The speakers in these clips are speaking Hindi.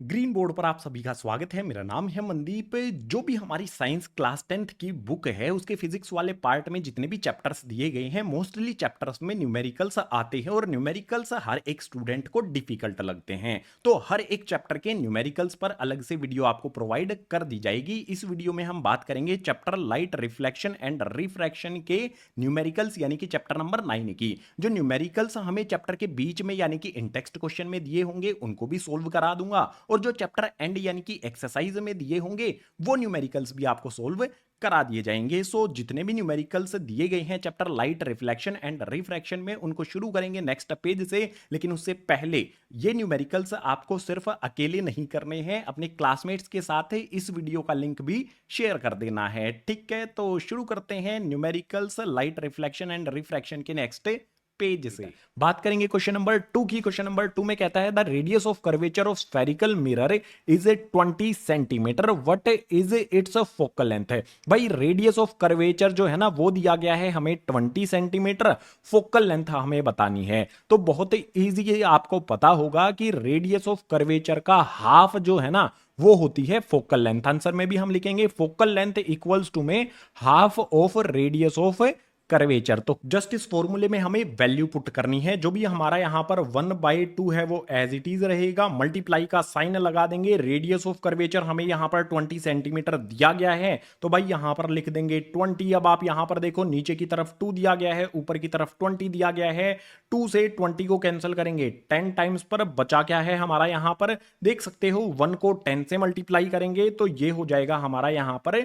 ग्रीन बोर्ड पर आप सभी का स्वागत है। मेरा नाम है मनदीप। जो भी हमारी साइंस क्लास 10th की बुक है उसके फिजिक्स वाले पार्ट में जितने भी चैप्टर्स दिए गए हैं मोस्टली चैप्टर्स में न्यूमेरिकल्स आते हैं और न्यूमेरिकल्स हर एक स्टूडेंट को डिफिकल्ट लगते हैं। तो हर एक चैप्टर के न्यूमेरिकल्स पर अलग से वीडियो आपको प्रोवाइड कर दी जाएगी। इस वीडियो में हम बात करेंगे chapter light reflection and refraction के न्यूमेरिकल्स यानी कि चैप्टर नंबर 9 की। जो न्यूमेरिकल्स हमें चैप्टर के बीच में यानी कि इन टेक्स्ट क्वेश्चन में दिए होंगे उनको भी सोल्व करा दूंगा और जो चैप्टर एंड यानी कि एक्सरसाइज में दिए होंगे वो न्यूमेरिकल्स भी आपको सोल्व करा दिए जाएंगे। सो जितने भी न्यूमेरिकल्स दिए गए हैं chapter light reflection and refraction में उनको शुरू करेंगे नेक्स्ट पेज से। लेकिन उससे पहले ये न्यूमेरिकल्स आपको सिर्फ अकेले नहीं करने हैं, अपने क्लासमेट्स के साथ इस वीडियो का लिंक भी शेयर कर देना है। ठीक है, तो शुरू करते हैं numericals light reflection and refraction के नेक्स्ट पेज से। बात करेंगे क्वेश्चन नंबर 2 की। क्वेश्चन नंबर 2 में कहता है the radius of curvature of spherical mirror is 20 centimetre, what is it's focal length है। भाई रेडियस ऑफ कर्वेचर जो है ना वो दिया गया है हमें 20 सेंटीमीटर, फोकल लेंथ हमें बतानी है। तो बहुत इजी आपको पता होगा कि रेडियस ऑफ कर्वेचर का हाफ जो है ना वो होती है फोकल लेंथ। आंसर में भी हम लिखेंगे फोकल लेंथ इक्वल्स टू में half of radius of curvature. तो जस्ट इस फॉर्मूले में हमें वैल्यू पुट करनी है। जो भी हमारा यहां पर 1/2 है वो एज इट इज रहेगा, मल्टीप्लाई का साइन लगा देंगे। रेडियस ऑफ कर्वेचर हमें यहां पर 20 सेंटीमीटर दिया गया है तो भाई यहां पर लिख देंगे 20। अब आप यहां पर देखो नीचे की तरफ 2 दिया गया है, ऊपर की तरफ 20 दिया गया है। 2 से 20 को कैंसिल करेंगे 10 टाइम्स पर बचा क्या है हमारा यहां पर देख सकते हो 1 को 10 से मल्टीप्लाई करेंगे तो ये हो जाएगा हमारा यहां पर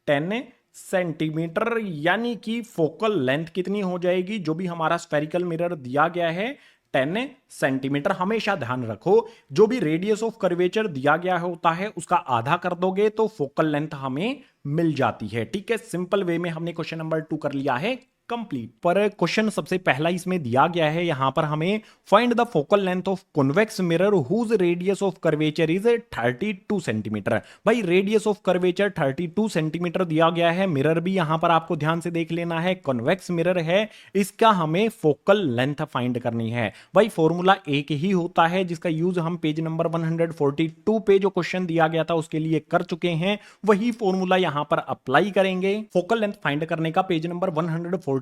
10 सेंटीमीटर। यानी कि फोकल लेंथ कितनी हो जाएगी, जो भी हमारा स्फेरिकल मिरर दिया गया है 10 सेंटीमीटर। हमेशा ध्यान रखो जो भी रेडियस ऑफ कर्वेचर दिया गया होता है उसका आधा कर दोगे तो फोकल लेंथ हमें मिल जाती है। ठीक है, सिंपल वे में हमने क्वेश्चन नंबर 2 कर लिया है कंप्लीट। पर क्वेश्चन सबसे पहला इसमें दिया गया है यहां पर हमें find the focal length of convex mirror whose radius of curvature is 32 centimetre. भाई रेडियस ऑफ कर्वेचर 32 सेंटीमीटर दिया गया है। मिरर भी यहां पर आपको ध्यान से देख लेना है, कॉन्वेक्स मिरर है, इसका हमें फोकल लेंथ फाइंड करनी है। भाई फॉर्मूला एक ही होता है जिसका यूज हम पेज नंबर 142 पे जो क्वेश्चन दिया गया था उसके लिए कर चुके हैं, वही फॉर्मूला यहां पर अप्लाई करेंगे। फोकल लेंथ फाइंड करने का पेज नंबर 142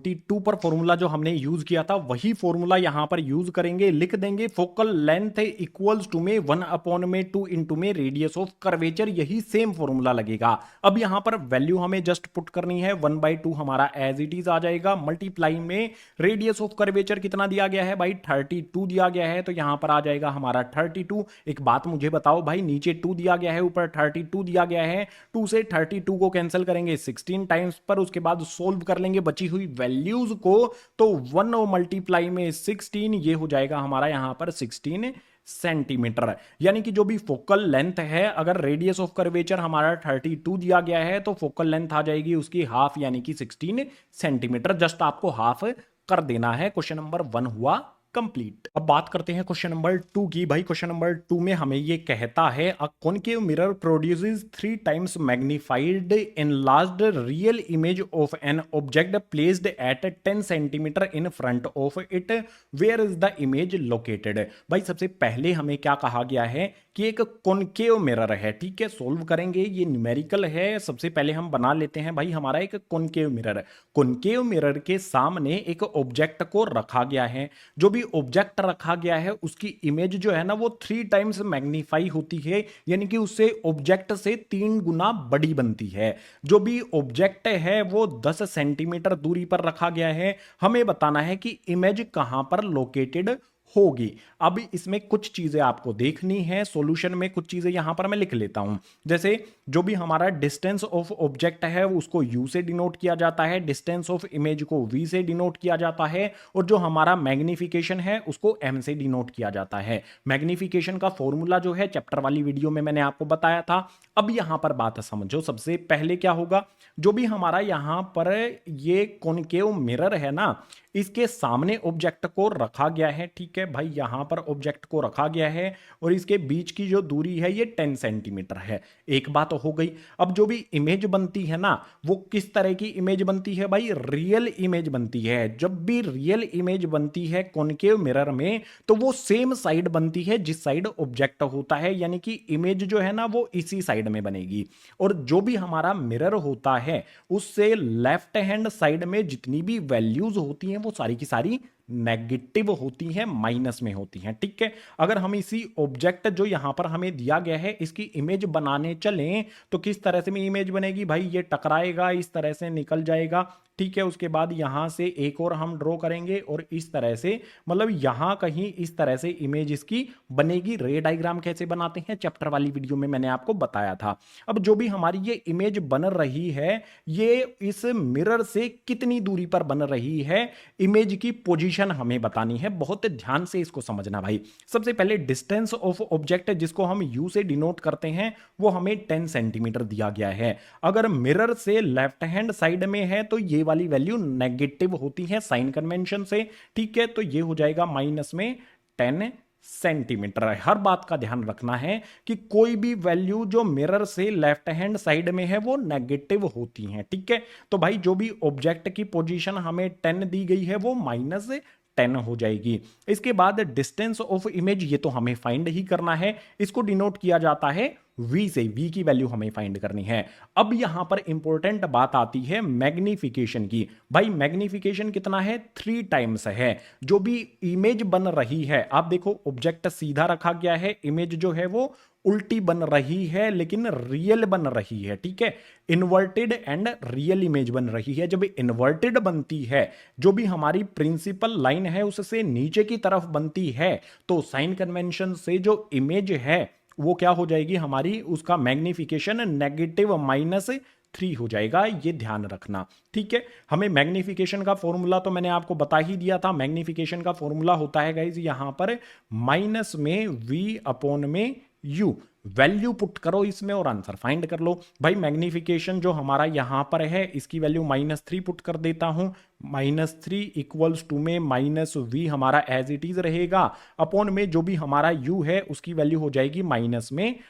पर फॉर्मूला जो हमने यूज किया था वही फॉर्मूला यहां पर यूज करेंगे। लिख देंगे फोकल लेंथ इक्वल्स टू में 1/2 इंटू में रेडियस ऑफ कर्वेचर, यही सेम फॉर्मूला लगेगा। अब यहां पर वैल्यू हमें जस्ट पुट करनी है 1/2 हमारा एज इट इज आ जाएगा, मल्टीप्लाई में रेडियस ऑफ कर्वेचर कितना दिया गया है भाई 32 दिया गया है तो यहां पर आ जाएगा हमारा 32। एक बात मुझे बताओ भाई, नीचे 2 दिया गया है ऊपर 32 दिया गया है, 2 से 32 को कैंसिल करेंगे 16 टाइम्स पर, उसके बाद सोल्व कर लेंगे बची हुई वैल्यूज को। तो 1 मल्टीप्लाई में 16 ये हो जाएगा हमारा यहां पर 16 सेंटीमीटर। यानी कि जो भी फोकल लेंथ है, अगर रेडियस ऑफ कर्वेचर हमारा 32 दिया गया है तो फोकल लेंथ आ जाएगी उसकी हाफ यानी कि 16 सेंटीमीटर। जस्ट आपको हाफ कर देना है। क्वेश्चन नंबर 1 हुआ कंप्लीट। अब बात करते हैं क्वेश्चन नंबर 2 की। भाई क्वेश्चन नंबर 2 में हमें ये कहता है a concave mirror produces 3 times magnified enlarged real image of an object placed at 10 centimetre in front of it, where is the image located. भाई सबसे पहले हमें क्या कहा गया है कि एक कॉनकेव मिरर है। ठीक है, सोल्व करेंगे, ये न्यूमेरिकल है। सबसे पहले हम बना लेते हैं भाई हमारा एक कॉनकेव मिरर। कॉनकेव मिरर के सामने एक ऑब्जेक्ट को रखा गया है। जो भी ऑब्जेक्ट रखा गया है उसकी इमेज जो है ना वो 3 टाइम्स मैग्नीफाई होती है, यानी कि उससे ऑब्जेक्ट से 3 गुना बड़ी बनती है। जो भी ऑब्जेक्ट है वो 10 सेंटीमीटर दूरी पर रखा गया है। हमें बताना है कि इमेज कहां पर लोकेटेड होगी। अब इसमें कुछ चीजें आपको देखनी है, सॉल्यूशन में कुछ चीजें यहां पर मैं लिख लेता हूं। जैसे जो भी हमारा डिस्टेंस ऑफ ऑब्जेक्ट है उसको u से डिनोट किया जाता है, डिस्टेंस ऑफ इमेज को v से डिनोट किया जाता है, और जो हमारा मैग्निफिकेशन है उसको m से डिनोट किया जाता है। मैग्निफिकेशन का फॉर्मूला जो है चैप्टर वाली वीडियो में मैंने आपको बताया था। अब यहां पर बात समझो, सबसे पहले क्या होगा, जो भी हमारा यहां पर ये कॉनकेव मिरर है ना, इसके सामने ऑब्जेक्ट को रखा गया है, ठीक है भाई, यहां पर ऑब्जेक्ट को रखा गया है और इसके बीच की जो दूरी है ये 10 सेंटीमीटर है। एक बात हो गई। अब जो भी इमेज बनती है ना, वो किस तरह की इमेज बनती है भाई? रियल इमेज बनती है। जब भी रियल इमेज बनती है कॉनकेव मिरर में, तो वो सेम साइड बनती है जिस साइड ऑब्जेक्ट होता है, यानी कि इमेज जो है ना वो इसी साइड में बनेगी। और जो भी हमारा मिरर होता है उससे लेफ्ट हैंड साइड में जितनी भी वैल्यूज होती हैं वो सारी की सारी नेगेटिव होती हैं, माइनस में होती हैं, ठीक है। अगर हम इसी ऑब्जेक्ट जो यहां पर हमें दिया गया है इसकी इमेज बनाने चलें तो किस तरह से में इमेज बनेगी भाई? ये टकराएगा, इस तरह से निकल जाएगा, ठीक है। उसके बाद यहां से एक और हम ड्रॉ करेंगे और इस तरह से, मतलब यहां कहीं इस तरह से इमेज इसकी बनेगी। रे डायग्राम कैसे बनाते हैं चैप्टर वाली वीडियो में मैंने आपको बताया था। अब जो भी हमारी ये इमेज बन रही है ये इस मिरर से कितनी दूरी पर बन रही है, इमेज की पोजीशन हमें बतानी है। बहुत ध्यान से इसको समझना भाई। सबसे पहले डिस्टेंस ऑफ ऑब्जेक्ट जिसको हम यू से डिनोट करते हैं वो हमें 10 सेंटीमीटर दिया गया है। अगर मिरर से लेफ्ट हैंड साइड में है तो ये वाली वैल्यू नेगेटिव होती है साइन कन्वेंशन से, ठीक है। तो ये हो जाएगा माइनस में 10 सेंटीमीटर। हर बात का ध्यान रखना है कि कोई भी वैल्यू जो मिरर से लेफ्ट हैंड साइड में है वो नेगेटिव होती हैं, ठीक है। तो भाई जो भी ऑब्जेक्ट की पोजीशन हमें 10 दी गई है वो -10 हो जाएगी। इसके बाद डिस्टेंस ऑफ इमेज, ये तो हमें फाइंड ही करना है, इसको डिनोट किया जाता है v से। v की वैल्यू हमें फाइंड करनी है। अब यहां पर इंपॉर्टेंट बात आती है मैग्निफिकेशन की। भाई मैग्निफिकेशन कितना है? 3 टाइम्स है। जो भी इमेज बन रही है, आप देखो ऑब्जेक्ट सीधा रखा गया है, इमेज जो है वो उल्टी बन रही है लेकिन रियल बन रही है, ठीक है। इन्वर्टेड एंड रियल इमेज बन रही है। जब इन्वर्टेड बनती है, जो भी हमारी प्रिंसिपल लाइन है उससे नीचे की तरफ बनती है, तो साइन कन्वेंशन से जो इमेज है वो क्या हो जाएगी हमारी? उसका मैग्निफिकेशन -3 हो जाएगा। ये ध्यान रखना, ठीक है। हमें मैग्निफिकेशन का फॉर्मूला तो मैंने आपको बता ही दिया था। मैग्निफिकेशन का फॉर्मूला होता है गाइज यहां पर माइनस में v अपॉन में u। वैल्यू पुट करो इसमें और आंसर फाइंड कर लो। भाई मैग्निफिकेशन जो हमारा यहां पर है इसकी वैल्यू -3 पुट कर देता हूं। -3 इक्वल्स टू में -v हमारा एज इट इज रहेगा, अपॉन में जो भी हमारा u है उसकी वैल्यू हो जाएगी -10।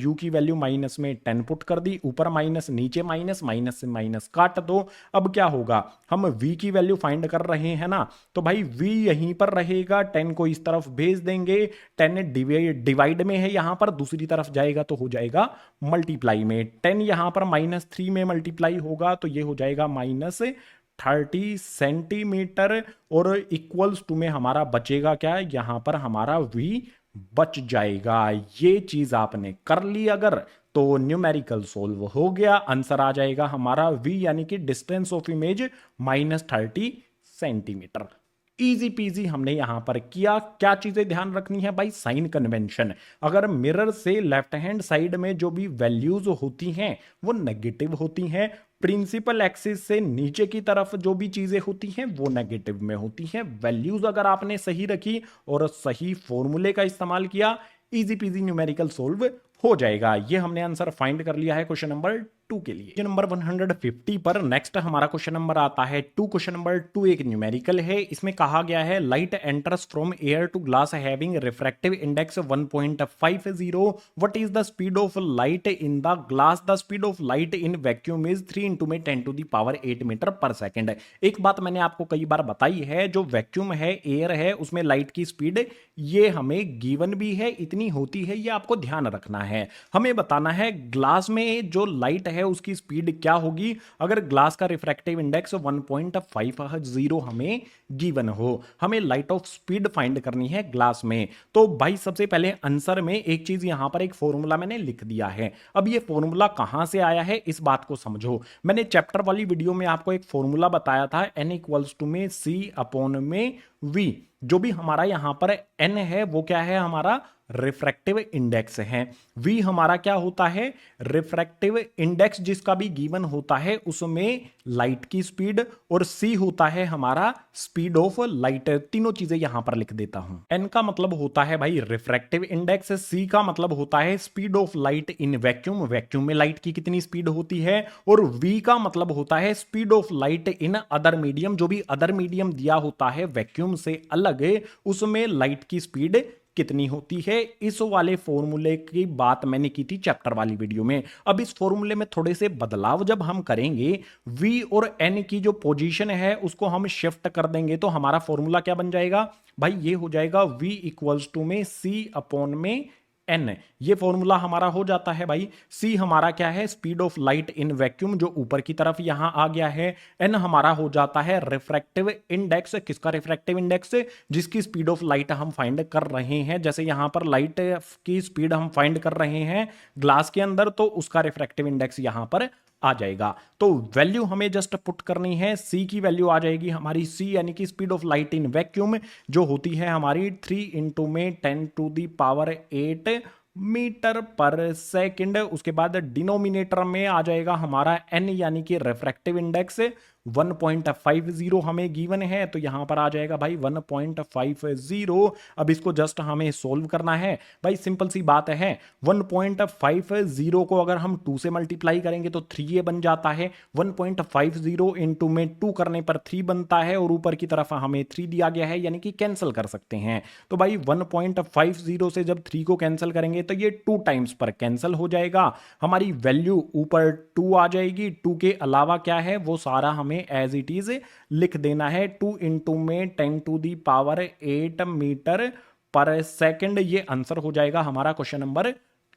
u की वैल्यू -10 पुट कर दी, ऊपर माइनस नीचे माइनस, माइनस से माइनस काट दो। अब क्या होगा? हम v की वैल्यू फाइंड कर रहे हैं ना, तो भाई v यहीं पर रहेगा, 10 को इस तरफ भेज देंगे, 10 डिवाइड में है, यहां पर दूसरी तरफ जाएगा तो हो जाएगा मल्टीप्लाई में। 10 यहां पर -3 में मल्टीप्लाई होगा तो ये हो जाएगा -30 सेंटीमीटर और इक्वल्स टू में हमारा बचेगा क्या? यहां पर हमारा v बच जाएगा। ये चीज आपने कर ली अगर, तो न्यूमेरिकल सोल्व हो गया। आंसर आ जाएगा हमारा v, यानी कि distance of image -30 centimetre. Easy PG हमने यहां पर किया। क्या चीजें ध्यान रखनी है भाई? Sign convention. अगर मिरर से लेफ्ट हैंड साइड में जो भी वैल्यूज होती हैं वो नेगेटिव होती हैं, प्रिंसिपल एक्सिस से नीचे की तरफ जो भी चीजें होती हैं वो नेगेटिव में होती हैं। वैल्यूज अगर आपने सही रखी और सही फॉर्मूले का इस्तेमाल किया, इजी पीजी न्यूमेरिकल सोल्व हो जाएगा। ये हमने आंसर फाइंड कर लिया है क्वेश्चन नंबर 2 के लिए। क्वेश्चन नंबर 150 पर नेक्स्ट हमारा क्वेश्चन नंबर आता है 2। क्वेश्चन नंबर 2 एक न्यूमेरिकल है। इसमें कहा गया है light enters from air to glass having refractive index 1.50। What is the speed of light in the glass? The speed of light in vacuum is 3 × में 10⁸ मीटर पर सेकेंड। एक बात मैंने आपको कई बार बताई है, जो वैक्यूम है, एयर है, उसमें लाइट की स्पीड ये हमें गिवन भी है, इतनी होती है, ये आपको ध्यान रखना है। हमें बताना है ग्लास में जो लाइट है उसकी स्पीड क्या होगी अगर ग्लास का रिफ्रैक्टिव इंडेक्स 1.50 हमें गिवन हो। हमें लाइट ऑफ स्पीड फाइंड करनी है ग्लास में। तो भाई सबसे पहले आंसर में एक चीज यहां पर एक फॉर्मूला मैंने लिख दिया है। अब ये फॉर्मूला कहां से आया है इस बात को समझो। मैंने चैप्टर वाली वीडियो में आपको एक फॉर्मूला बताया था, n इक्वल्स टू में c अपॉन में v। जो भी हमारा यहां पर n है वो क्या है? हमारा रिफ्रैक्टिव इंडेक्स है। v हमारा क्या होता है, रिफ्रैक्टिव इंडेक्स जिसका भी गिवन होता है उसमें लाइट की स्पीड, और c होता है हमारा स्पीड ऑफ लाइट। तीनों चीजें यहां पर लिख देता हूं। n का मतलब होता है भाई रिफ्रैक्टिव इंडेक्स, c का मतलब होता है speed of light in vacuum, vacuum में लाइट की कितनी स्पीड होती है, और v का मतलब होता है speed of light in other medium, जो भी अदर मीडियम दिया होता है वैक्यूम से अलग, उसमें लाइट की स्पीड कितनी होती है। इस वाले फॉर्मूले की बात मैंने की थी चैप्टर वाली वीडियो में। अब इस फॉर्मूले में थोड़े से बदलाव जब हम करेंगे, v और n की जो पोजीशन है उसको हम शिफ्ट कर देंगे, तो हमारा फॉर्मूला क्या बन जाएगा भाई, ये हो जाएगा v इक्वल्स टू में c अपॉन में n। ये फॉर्मूला हमारा हो जाता है भाई। c हमारा क्या है, speed of light in vacuum जो ऊपर की तरफ यहां आ गया है। n हमारा हो जाता है रिफ्रैक्टिव इंडेक्स, किसका रिफ्रैक्टिव इंडेक्स, जिसकी स्पीड ऑफ लाइट हम फाइंड कर रहे हैं। जैसे यहां पर लाइट की स्पीड हम फाइंड कर रहे हैं ग्लास के अंदर, तो उसका रिफ्रैक्टिव इंडेक्स यहां पर आ जाएगा। तो वैल्यू हमें जस्ट पुट करनी है, c की वैल्यू आ जाएगी हमारी c यानी कि speed of light in vacuum जो होती है हमारी 3 इंटू में 10⁸ मीटर पर सेकंड। उसके बाद डिनोमिनेटर में आ जाएगा हमारा n यानी कि रिफ्रैक्टिव इंडेक्स 1.50 हमें गिवन है, तो यहां पर आ जाएगा भाई 1.50। अब इसको जस्ट हमें सोल्व करना है भाई, सिंपल सी बात है। 1.50 को अगर हम 2 से मल्टीप्लाई करेंगे तो 3a बन जाता है। 1.50 इंटू में 2 करने पर 3 बनता है, और ऊपर की तरफ हमें 3 दिया गया है यानी कि कैंसिल कर सकते हैं। तो भाई 1.50 से जब 3 को कैंसिल करेंगे तो ये 2 टाइम्स पर कैंसिल हो जाएगा। हमारी वैल्यू ऊपर 2 आ जाएगी। 2 के अलावा क्या है वो सारा हमें एज इट इज लिख देना है। 2 इंटू में 10⁸ मीटर पर सेकंड, ये आंसर हो जाएगा हमारा क्वेश्चन नंबर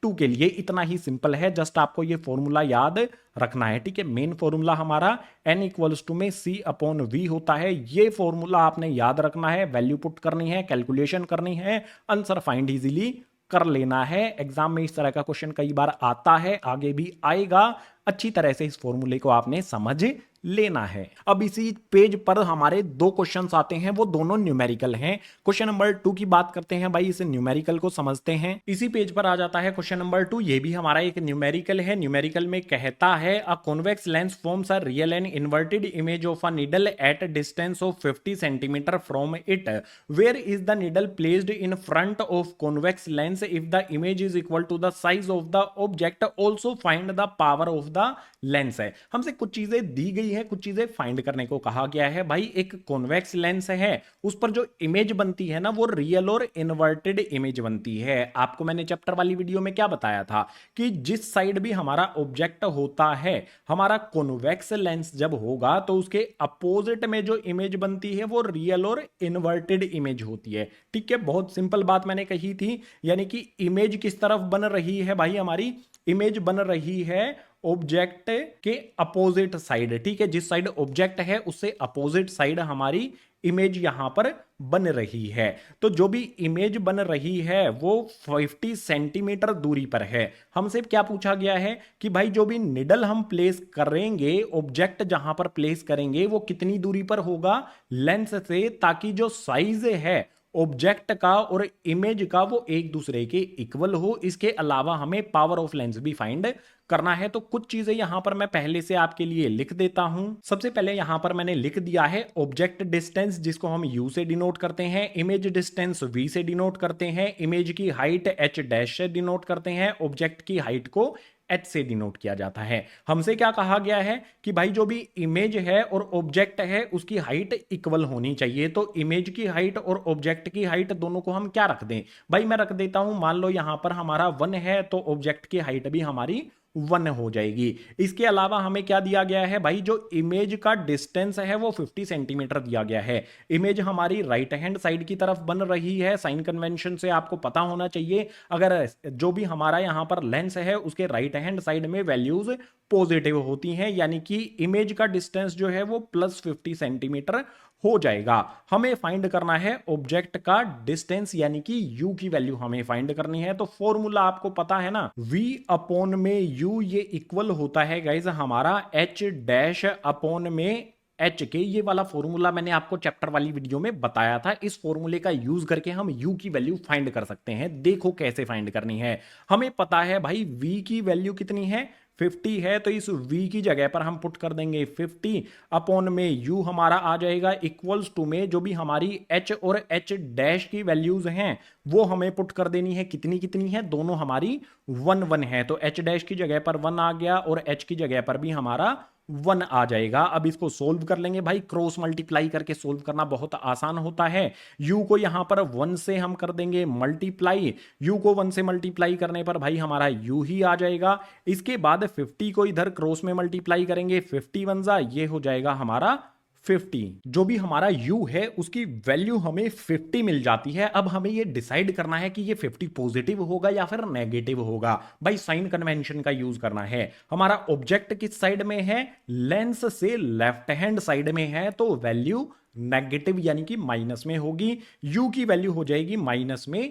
2 के लिए। इतना ही सिंपल है, जस्ट आपको ये फॉर्मूला याद रखना है, ठीक है। मेन फॉर्मूला हमारा n इक्वल्स टू में c अपॉन v होता है। ये फॉर्मूला आपने याद रखना है, वैल्यू पुट करनी है, कैलकुलेशन करनी है, आंसर फाइंड इजीली कर लेना है। एग्जाम में इस तरह का क्वेश्चन कई बार आता है, आगे भी आएगा। अच्छी तरह से इस फॉर्मूले को आपने समझ लेना है। अब इसी पेज पर हमारे 2 क्वेश्चंस आते हैं, वो दोनों न्यूमेरिकल हैं। क्वेश्चन नंबर 2 की बात करते हैं भाई, इसे न्यूमेरिकल को समझते हैं। इसी पेज पर आ जाता है क्वेश्चन नंबर 2, ये भी हमारा एक न्यूमेरिकल है। न्यूमेरिकल में कहता है a convex lens forms a real and inverted image of a needle at distance of 50 centimetre from it, where is the needle placed in front of convex lens if the image is equal to the size of the object, also find the power of the lens. है हमसे कुछ चीजें दी गई है, कुछ चीजें फाइंड करने को कहा गया है भाई। एक कॉन्वेक्स लेंस है, उस पर जो इमेज बनती है ना वो रियल और इन्वर्टेड इमेज बनती है। आपको मैंने चैप्टर वाली वीडियो में क्या बताया था कि जिस साइड भी हमारा ऑब्जेक्ट होता है, हमारा कॉन्वेक्स लेंस जब होगा तो उसके अपोजिट में जो इमेज बनती है वो रियल और इन्वर्टेड इमेज होती है, ठीक है। बहुत सिंपल बात मैंने कही थी, यानी कि इमेज किस तरफ बन रही है भाई, हमारी इमेज बन रही है ऑब्जेक्ट के अपोजिट साइड, ठीक है। जिस साइड ऑब्जेक्ट है उससे अपोजिट साइड हमारी इमेज यहां पर बन रही है। तो जो भी इमेज बन रही है वो 50 सेंटीमीटर दूरी पर है। हमसे क्या पूछा गया है कि भाई जो भी निडल हम प्लेस करेंगे, ऑब्जेक्ट जहां पर प्लेस करेंगे वो कितनी दूरी पर होगा लेंस से, ताकि जो साइज है ऑब्जेक्ट का और इमेज का वो एक दूसरे के इक्वल हो। इसके अलावा हमें पावर ऑफ लेंस भी फाइंड करना है। तो कुछ चीजें यहां पर मैं पहले से आपके लिए लिख देता हूं। सबसे पहले यहां पर मैंने लिख दिया है ऑब्जेक्ट डिस्टेंस, जिसको हम u से डिनोट करते हैं, इमेज डिस्टेंस v से डिनोट करते हैं, इमेज की हाइट h डैश से डिनोट करते हैं, ऑब्जेक्ट की हाइट को h से डिनोट किया जाता है। हमसे क्या कहा गया है कि भाई जो भी इमेज है और ऑब्जेक्ट है उसकी हाइट इक्वल होनी चाहिए। तो इमेज की हाइट और ऑब्जेक्ट की हाइट दोनों को हम क्या रख दें भाई, मैं रख देता हूं, मान लो यहां पर हमारा 1 है तो ऑब्जेक्ट की हाइट भी हमारी 1 हो जाएगी। इसके अलावा हमें क्या दिया गया है भाई, जो इमेज का डिस्टेंस है वो 50 सेंटीमीटर दिया गया है। इमेज हमारी राइट हैंड साइड की तरफ बन रही है, साइन कन्वेंशन से आपको पता होना चाहिए। अगर जो भी हमारा यहां पर लेंस है उसके राइट हैंड साइड में वैल्यूज पॉजिटिव होती हैं, यानी कि इमेज का डिस्टेंस जो है वो +50 सेंटीमीटर हो जाएगा। हमें फाइंड करना है ऑब्जेक्ट का डिस्टेंस, यानी कि u की वैल्यू हमें फाइंड करनी है। तो फॉर्मूला आपको पता है ना, v अपॉन में u, ये इक्वल होता है गाइज हमारा h डैश अपॉन में एच के, ये वाला फॉर्मूला मैंने आपको चैप्टर वाली वीडियो में बताया था। इस फॉर्मूले का यूज करके हम यू की वैल्यू फाइंड कर सकते हैं। देखो कैसे फाइंड करनी है। हमें पता है भाई वी की वैल्यू कितनी है, 50 है, तो इस v की जगह पर हम पुट कर देंगे 50 अपॉन में u हमारा आ जाएगा इक्वल्स टू में जो भी हमारी h और h डैश की वैल्यूज हैं वो हमें पुट कर देनी है। कितनी कितनी है, दोनों हमारी 1 1 है, तो h डैश की जगह पर 1 आ गया और h की जगह पर भी हमारा 1 आ जाएगा। अब इसको सोल्व कर लेंगे भाई, क्रॉस मल्टीप्लाई करके सोल्व करना बहुत आसान होता है। u को यहां पर 1 से हम कर देंगे मल्टीप्लाई, u को 1 से मल्टीप्लाई करने पर भाई हमारा u ही आ जाएगा। इसके बाद 50 को इधर क्रॉस में मल्टीप्लाई करेंगे, 50 1 जा, ये हो जाएगा हमारा 50। जो भी हमारा u है उसकी वैल्यू हमें 50 मिल जाती है। अब हमें ये डिसाइड करना है कि ये 50 पॉजिटिव होगा या फिर नेगेटिव होगा। भाई साइन कन्वेंशन का यूज करना है। हमारा ऑब्जेक्ट किस साइड में है, लेंस से लेफ्ट हैंड साइड में है, तो वैल्यू नेगेटिव यानी कि माइनस में होगी। u की वैल्यू हो जाएगी माइनस में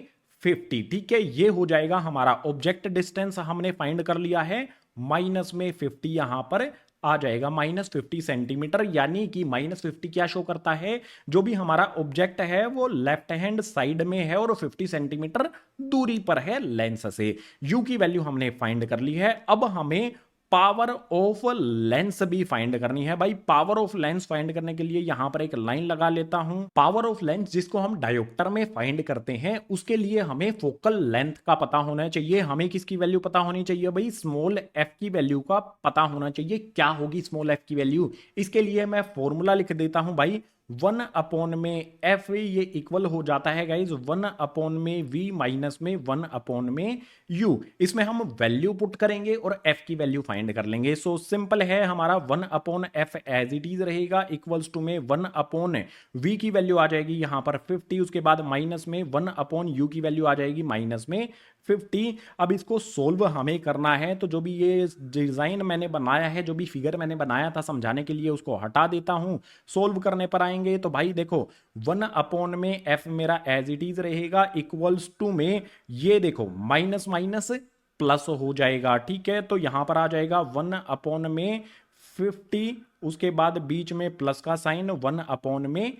50। ठीक है, ये हो जाएगा हमारा ऑब्जेक्ट डिस्टेंस हमने फाइंड कर लिया है, माइनस में 50 यहां पर आ जाएगा -50 सेंटीमीटर। यानी कि -50 क्या शो करता है, जो भी हमारा ऑब्जेक्ट है वो लेफ्ट हैंड साइड में है और 50 सेंटीमीटर दूरी पर है लेंस से। u की वैल्यू हमने फाइंड कर ली है। अब हमें पावर ऑफ लेंस भी फाइंड करनी है। भाई पावर ऑफ लेंस फाइंड करने के लिए यहां पर एक लाइन लगा लेता हूं। पावर ऑफ लेंस जिसको हम डायोप्टर में फाइंड करते हैं, उसके लिए हमें फोकल लेंथ का पता होना चाहिए। हमें किसकी वैल्यू पता होनी चाहिए भाई, स्मॉल एफ की वैल्यू का पता होना चाहिए। क्या होगी स्मॉल एफ की वैल्यू, इसके लिए मैं फॉर्मूला लिख देता हूं भाई, 1 अपॉन में एफ, ये इक्वल हो जाता है गाइज 1 अपॉन में वी माइनस में 1 अपॉन में यू। इसमें हम वैल्यू पुट करेंगे और एफ की वैल्यू फाइंड कर लेंगे। सो सिंपल है, हमारा 1 upon F as it is रहेगा इक्वल्स टू में 1 अपॉन वी की वैल्यू आ जाएगी यहां पर 50, उसके बाद माइनस में 1 अपॉन यू की वैल्यू आ जाएगी माइनस में 50। अब इसको सोल्व हमें करना है, तो जो भी ये डिजाइन मैंने बनाया है, जो भी फिगर मैंने बनाया था समझाने के लिए, उसको हटा देता हूं। सोल्व करने पर आएंगे तो भाई देखो 1 अपॉन में एफ मेरा एज इट इज रहेगा इक्वल्स टू में, ये देखो माइनस माइनस प्लस हो जाएगा। ठीक है, तो यहां पर आ जाएगा 1 अपॉन में 50, उसके बाद बीच में प्लस का साइन 1 अपॉन में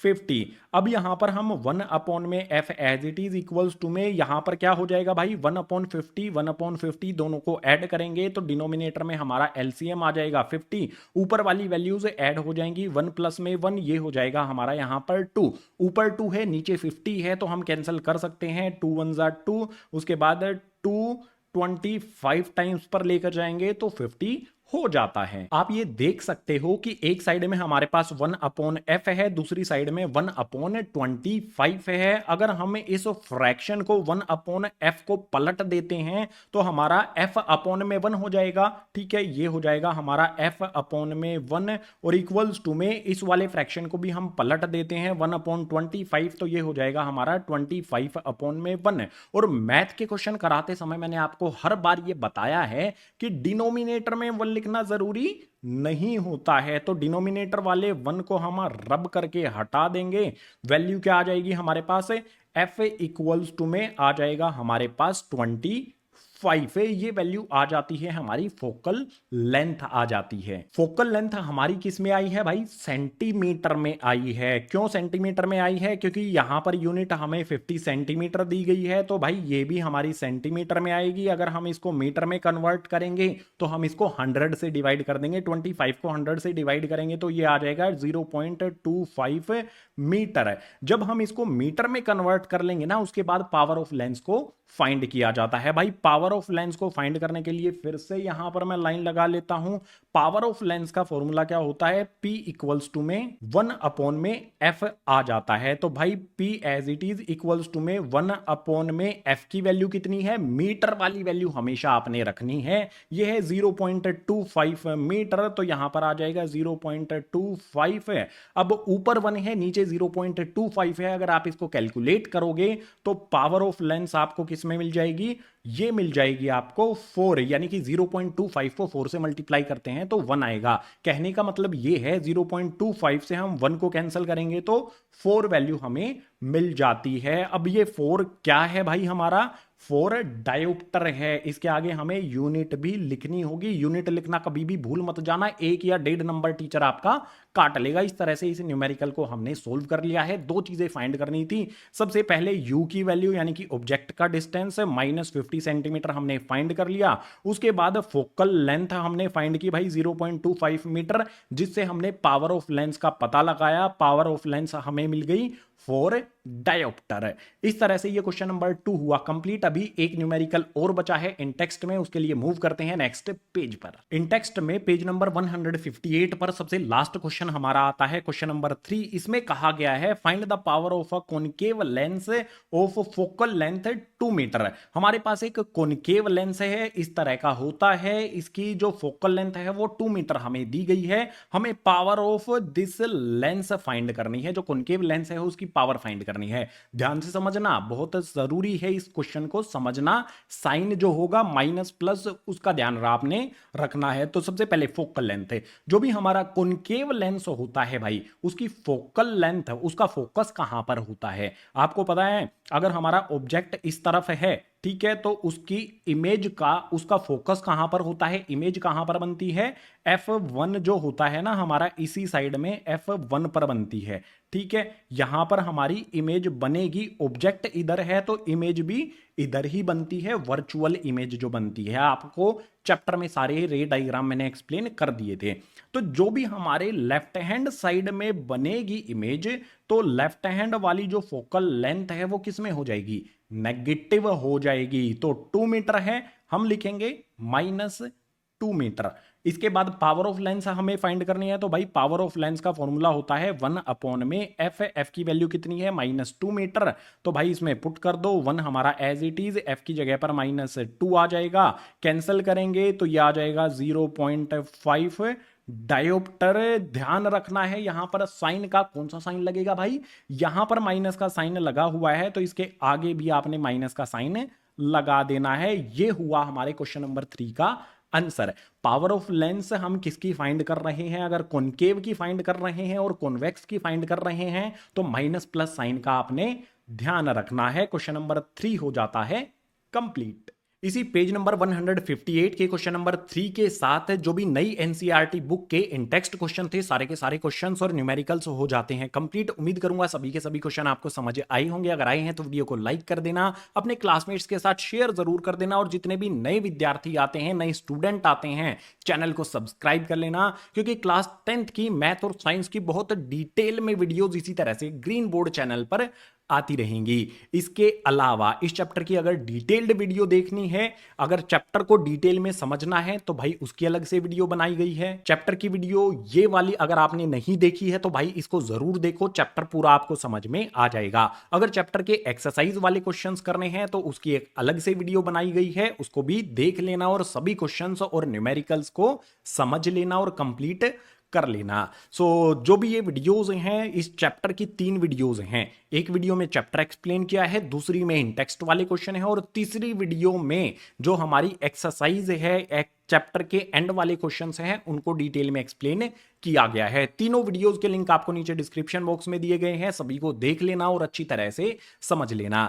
50। अब यहां पर हम 1 अपॉन में f as it is equals to में यहां पर क्या हो जाएगा भाई 1 अपॉन 50 दोनों को ऐड करेंगे तो डिनोमिनेटर में हमारा एलसीएम आ जाएगा 50। ऊपर वाली वैल्यूज ऐड हो जाएंगी 1 प्लस में 1, ये हो जाएगा हमारा यहां पर 2। ऊपर 2 है नीचे 50 है, तो हम कैंसिल कर सकते हैं, 2 1 जा 2, उसके बाद 2 25 टाइम्स पर लेकर जाएंगे तो 50 हो जाता है। आप ये देख सकते हो कि एक साइड में हमारे पास 1 अपॉन एफ है, दूसरी साइड में 1 अपॉन 25 है। अगर हम इस फ्रैक्शन को 1 अपॉन एफ को पलट देते हैं तो हमारा एफ अपॉन में 1 हो जाएगा। ठीक है, ये हो जाएगा हमारा एफ अपॉन में 1 और इक्वल्स टू में इस वाले फ्रैक्शन को भी हम पलट देते हैं 1 अपॉन 25, तो ये हो जाएगा हमारा 25 अपॉन में 1। और मैथ के क्वेश्चन कराते समय मैंने आपको हर बार ये बताया है कि डिनोमिनेटर में 1 लिखना जरूरी नहीं होता है, तो डिनोमिनेटर वाले 1 को हम रब करके हटा देंगे। वैल्यू क्या आ जाएगी हमारे पास, एफ इक्वल्स टू में आ जाएगा हमारे पास 25 है। ये वैल्यू आ जाती है हमारी फोकल लेंथ आ जाती है। फोकल लेंथ हमारी किस में आई है भाई, सेंटीमीटर में आई है। क्यों सेंटीमीटर में आई है, क्योंकि यहां पर यूनिट हमें 50 सेंटीमीटर दी गई है, तो भाई ये भी हमारी सेंटीमीटर में आएगी। अगर हम इसको मीटर में कन्वर्ट करेंगे तो हम इसको 100 से डिवाइड कर देंगे, 25 को 100 से डिवाइड करेंगे तो ये आ जाएगा 0.25 मीटर। जब हम इसको मीटर में कन्वर्ट कर लेंगे ना, उसके बाद पावर ऑफ लेंस को फाइंड किया जाता है। भाई पावर ऑफ लेंस को फाइंड करने के लिए फिर से यहां पर मैं लाइन लगा लेता हूं। पावर ऑफ लेंस का फॉर्मूला क्या होता है, P इक्वल्स टू में 1 अपॉन में F आ जाता है। तो भाई P as it is equals to में 1 अपॉन में F की वैल्यू कितनी है, मीटर वाली वैल्यू हमेशा आपने रखनी है, यह है 0.25 मीटर, तो यहां पर आ जाएगा 0.25 है। अब ऊपर 1 है नीचे 0.25 है, अगर आप इसको कैलकुलेट करोगे तो पावर ऑफ लेंस आपको किसमें मिल जाएगी, ये मिल जाएगी आपको 4, यानी कि 0.25 को 4 से मल्टीप्लाई करते हैं तो 1 आएगा। कहने का मतलब ये है 0.25 से हम 1 को कैंसिल करेंगे तो 4 वैल्यू हमें मिल जाती है। अब ये 4 क्या है भाई, हमारा 4 डायोप्टर है। इसके आगे हमें यूनिट भी लिखनी होगी। यूनिट लिखना कभी भी भूल मत जाना, 1 या 1.5 नंबर टीचर आपका काट लेगा। इस तरह से इस न्यूमेरिकल को हमने सोल्व कर लिया है। दो चीजें फाइंड करनी थी। सबसे पहले यू की वैल्यू यानी कि ऑब्जेक्ट का डिस्टेंस -50 सेंटीमीटर हमने फाइंड कर लिया। उसके बाद फोकल लेंथ हमने फाइंड की भाई 0.25 मीटर, जिससे हमने पावर ऑफ लेंस का पता लगाया। पावर ऑफ लेंस हमें मिल गई 4 डायोप्टर। इस तरह से ये क्वेश्चन नंबर 2 हुआ कंप्लीट। अभी एक न्यूमेरिकल और बचा है इन टेक्स्ट में, उसके लिए मूव करते हैं नेक्स्ट पेज पर। इन टेक्स्ट में पेज नंबर 158 पर सबसे लास्ट क्वेश्चन हमारा आता है, क्वेश्चन नंबर 3। इसमें कहा गया है find the power of a concave lens of focal length 2 metre. हमारे पास एक कॉनकेव लेंस है, इस तरह का होता है। इसकी जो फोकल लेंथ है वो 2 मीटर हमें दी गई है। हमें power of this lens find करनी है। जो कॉनकेव लेंस है उसकी पावर फाइंड करनी है। ध्यान से समझना, बहुत जरूरी है इस क्वेश्चन को समझना। साइन जो होगा माइनस प्लस उसका ध्यान आपने रखना है। तो सबसे पहले फोकल लेंथ है। जो भी हमारा कॉनकेव लेंस होता है भाई, उसकी फोकल लेंथ, उसका फोकस कहां पर होता है आपको पता है। अगर हमारा ऑब्जेक्ट इस तरफ है, ठीक है, तो उसकी इमेज का, उसका फोकस कहां पर होता है, इमेज कहां पर बनती है, F1 जो होता है ना हमारा, इसी साइड में F1 पर बनती है। ठीक है, यहां पर हमारी इमेज बनेगी। ऑब्जेक्ट इधर है तो इमेज भी इधर ही बनती है। वर्चुअल इमेज जो बनती है, आपको चैप्टर में सारे रे डायग्राम मैंने एक्सप्लेन कर दिए थे। तो जो भी हमारे लेफ्ट हैंड साइड में बनेगी इमेज, तो लेफ्ट हैंड वाली जो फोकल लेंथ है वो किस में हो जाएगी, नेगेटिव हो जाएगी। तो 2 मीटर है, हम लिखेंगे -2 मीटर। इसके बाद पावर ऑफ लेंस हमें फाइंड करनी है। तो भाई पावर ऑफ लेंस का फॉर्मूला होता है 1/f। एफ की वैल्यू कितनी है, -2 मीटर। तो भाई इसमें पुट कर दो, 1 हमारा एज इट इज, एफ की जगह पर -2 आ जाएगा। कैंसिल करेंगे तो यह आ जाएगा 0.5 डायोप्टर। ध्यान रखना है यहां पर साइन का कौन सा साइन लगेगा भाई, यहां पर माइनस का साइन लगा हुआ है, तो इसके आगे भी आपने माइनस का साइन लगा देना है। यह हुआ हमारे क्वेश्चन नंबर 3 का आंसर। पावर ऑफ लेंस हम किसकी फाइंड कर रहे हैं, अगर कॉनकेव की फाइंड कर रहे हैं और कॉन्वेक्स की फाइंड कर रहे हैं तो माइनस प्लस साइन का आपने ध्यान रखना है। क्वेश्चन नंबर 3 हो जाता है कंप्लीट। इसी पेज नंबर 158 के क्वेश्चन नंबर 3 के साथ जो भी नई एनसीईआरटी बुक के इन टेक्स्ट क्वेश्चन थे, सारे के सारे क्वेश्चंस और न्यूमेरिकल्स हो जाते हैं कंप्लीट। उम्मीद करूंगा सभी के सभी क्वेश्चन आपको समझ आए होंगे। अगर आए हैं तो वीडियो को लाइक कर देना, अपने क्लासमेट्स के साथ शेयर जरूर कर देना, और जितने भी नए विद्यार्थी आते हैं, नए स्टूडेंट आते हैं, चैनल को सब्सक्राइब कर लेना, क्योंकि क्लास 10th की मैथ और साइंस की बहुत डिटेल में वीडियोज इसी तरह से ग्रीन बोर्ड चैनल पर आती रहेंगी। इसके अलावा इस चैप्टर की अगर डिटेल्ड वीडियो देखनी है, अगर चैप्टर को डिटेल में समझना है, तो भाई उसकी अलग से वीडियो बनाई गई है। चैप्टर की वीडियो ये वाली अगर आपने नहीं देखी है तो भाई इसको जरूर देखो, चैप्टर पूरा आपको समझ में आ जाएगा। अगर चैप्टर के एक्सरसाइज वाले क्वेश्चंस करने हैं तो उसकी एक अलग से वीडियो बनाई गई है, उसको भी देख लेना और सभी क्वेश्चंस और न्यूमेरिकल्स को समझ लेना और कंप्लीट कर लेना। जो भी ये वीडियोस हैं, इस चैप्टर की 3 वीडियोस हैं। एक वीडियो में चैप्टर एक्सप्लेन किया है, दूसरी में इन टेक्स्ट वाले क्वेश्चन है, और तीसरी वीडियो में जो हमारी एक्सरसाइज है, एक चैप्टर के एंड वाले क्वेश्चंस हैं, उनको डिटेल में एक्सप्लेन किया गया है। तीनों वीडियोस के लिंक आपको नीचे डिस्क्रिप्शन बॉक्स में दिए गए हैं, सभी को देख लेना और अच्छी तरह से समझ लेना।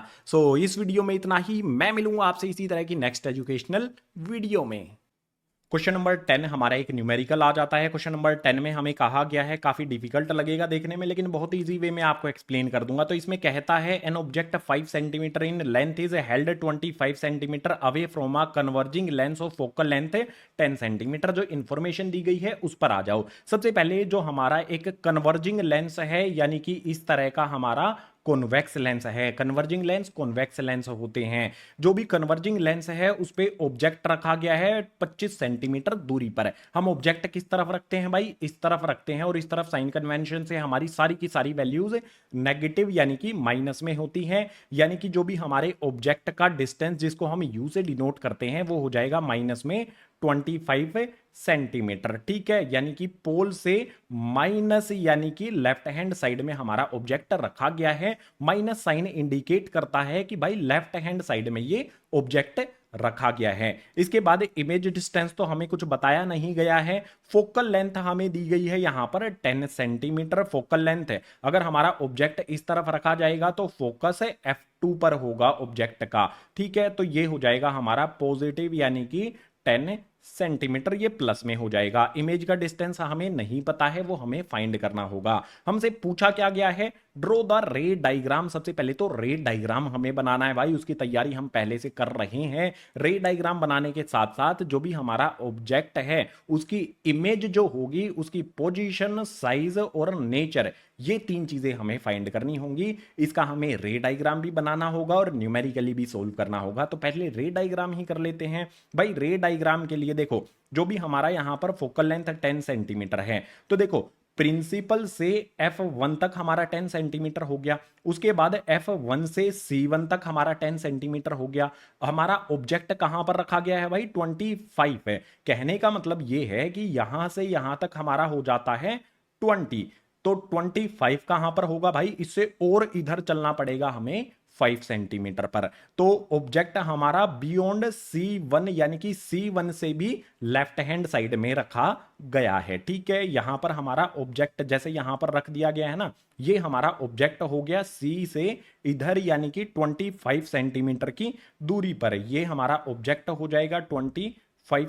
इस वीडियो में इतना ही। मैं मिलूंगा आपसे इसी तरह की नेक्स्ट एजुकेशनल वीडियो में। क्वेश्चन नंबर 10 हमारा एक न्यूमेरिकल आ जाता है। क्वेश्चन नंबर 10 में हमें कहा गया है, काफी डिफिकल्ट लगेगा देखने में, लेकिन बहुत इजी वे में आपको एक्सप्लेन कर दूंगा। तो इसमें कहता है an object 5 centimetre in length is held 25 centimetre away from a converging lens of focal length 10 centimetre. जो इन्फॉर्मेशन दी गई है उस पर आ जाओ। सबसे पहले जो हमारा एक कन्वर्जिंग लेंस है, यानी कि इस तरह का हमारा कॉन्वेक्स लेंस है। कन्वर्जिंग लेंस, कॉन्वेक्स लेंस होते हैं। जो भी कन्वर्जिंग लेंस है उस पे ऑब्जेक्ट रखा गया है 25 सेंटीमीटर दूरी पर। हम ऑब्जेक्ट किस तरफ रखते हैं भाई, इस तरफ रखते हैं, और इस तरफ साइन कन्वेंशन से हमारी सारी की सारी वैल्यूज नेगेटिव यानी कि माइनस में होती हैं। यानी कि जो भी हमारे ऑब्जेक्ट का डिस्टेंस, जिसको हम यू से डिनोट करते हैं, वो हो जाएगा माइनस में 25 सेंटीमीटर। ठीक है, यानी कि पोल से माइनस यानी कि लेफ्ट हैंड साइड में हमारा ऑब्जेक्ट रखा गया है। माइनस साइन इंडिकेट करता है कि भाई लेफ्ट हैंड साइड में ये ऑब्जेक्ट रखा गया है। इसके बाद इमेज डिस्टेंस तो हमें कुछ बताया नहीं गया है। फोकल लेंथ हमें दी गई है यहां पर 10 सेंटीमीटर फोकल लेंथ है। अगर हमारा ऑब्जेक्ट इस तरफ रखा जाएगा तो फोकस F2 पर होगा ऑब्जेक्ट का। ठीक है, तो ये हो जाएगा हमारा पॉजिटिव यानी कि 10 सेंटीमीटर, ये प्लस में हो जाएगा। इमेज का डिस्टेंस हमें नहीं पता है, वो हमें फाइंड करना होगा। हमसे पूछा क्या गया है, ड्रॉ द रे डायग्राम। सबसे पहले तो रे डायग्राम हमें बनाना है भाई, उसकी तैयारी हम पहले से कर रहे हैं। रे डायग्राम बनाने के साथ साथ जो भी हमारा ऑब्जेक्ट है उसकी इमेज जो होगी, उसकी पोजीशन, साइज और नेचर, ये तीन चीजें हमें फाइंड करनी होंगी। इसका हमें रे डायग्राम भी बनाना होगा और न्यूमेरिकली भी सोल्व करना होगा। तो पहले रे डायग्राम ही कर लेते हैं भाई। रे डायग्राम के लिए देखो, जो भी हमारा यहां पर फोकल लेंथ 10 सेंटीमीटर है, तो देखो प्रिंसिपल से F1 तक हमारा 10 सेंटीमीटर हो गया। उसके बाद F1 से C1 तक हमारा 10 सेंटीमीटर हो गया। हमारा ऑब्जेक्ट कहां पर रखा गया है भाई, 25 है। कहने का मतलब यह है कि यहां से यहां तक हमारा हो जाता है 20। तो 25 कहां पर होगा भाई, इससे और इधर चलना पड़ेगा हमें 5 सेंटीमीटर पर। तो ऑब्जेक्ट हमारा बियॉन्ड C1 यानी कि C1 से भी लेफ्ट हैंड साइड में रखा गया है। ठीक है, यहां पर हमारा ऑब्जेक्ट जैसे यहां पर रख दिया गया है ना, ये हमारा ऑब्जेक्ट हो गया C से इधर यानी कि 25 सेंटीमीटर की दूरी पर। ये हमारा ऑब्जेक्ट हो जाएगा 25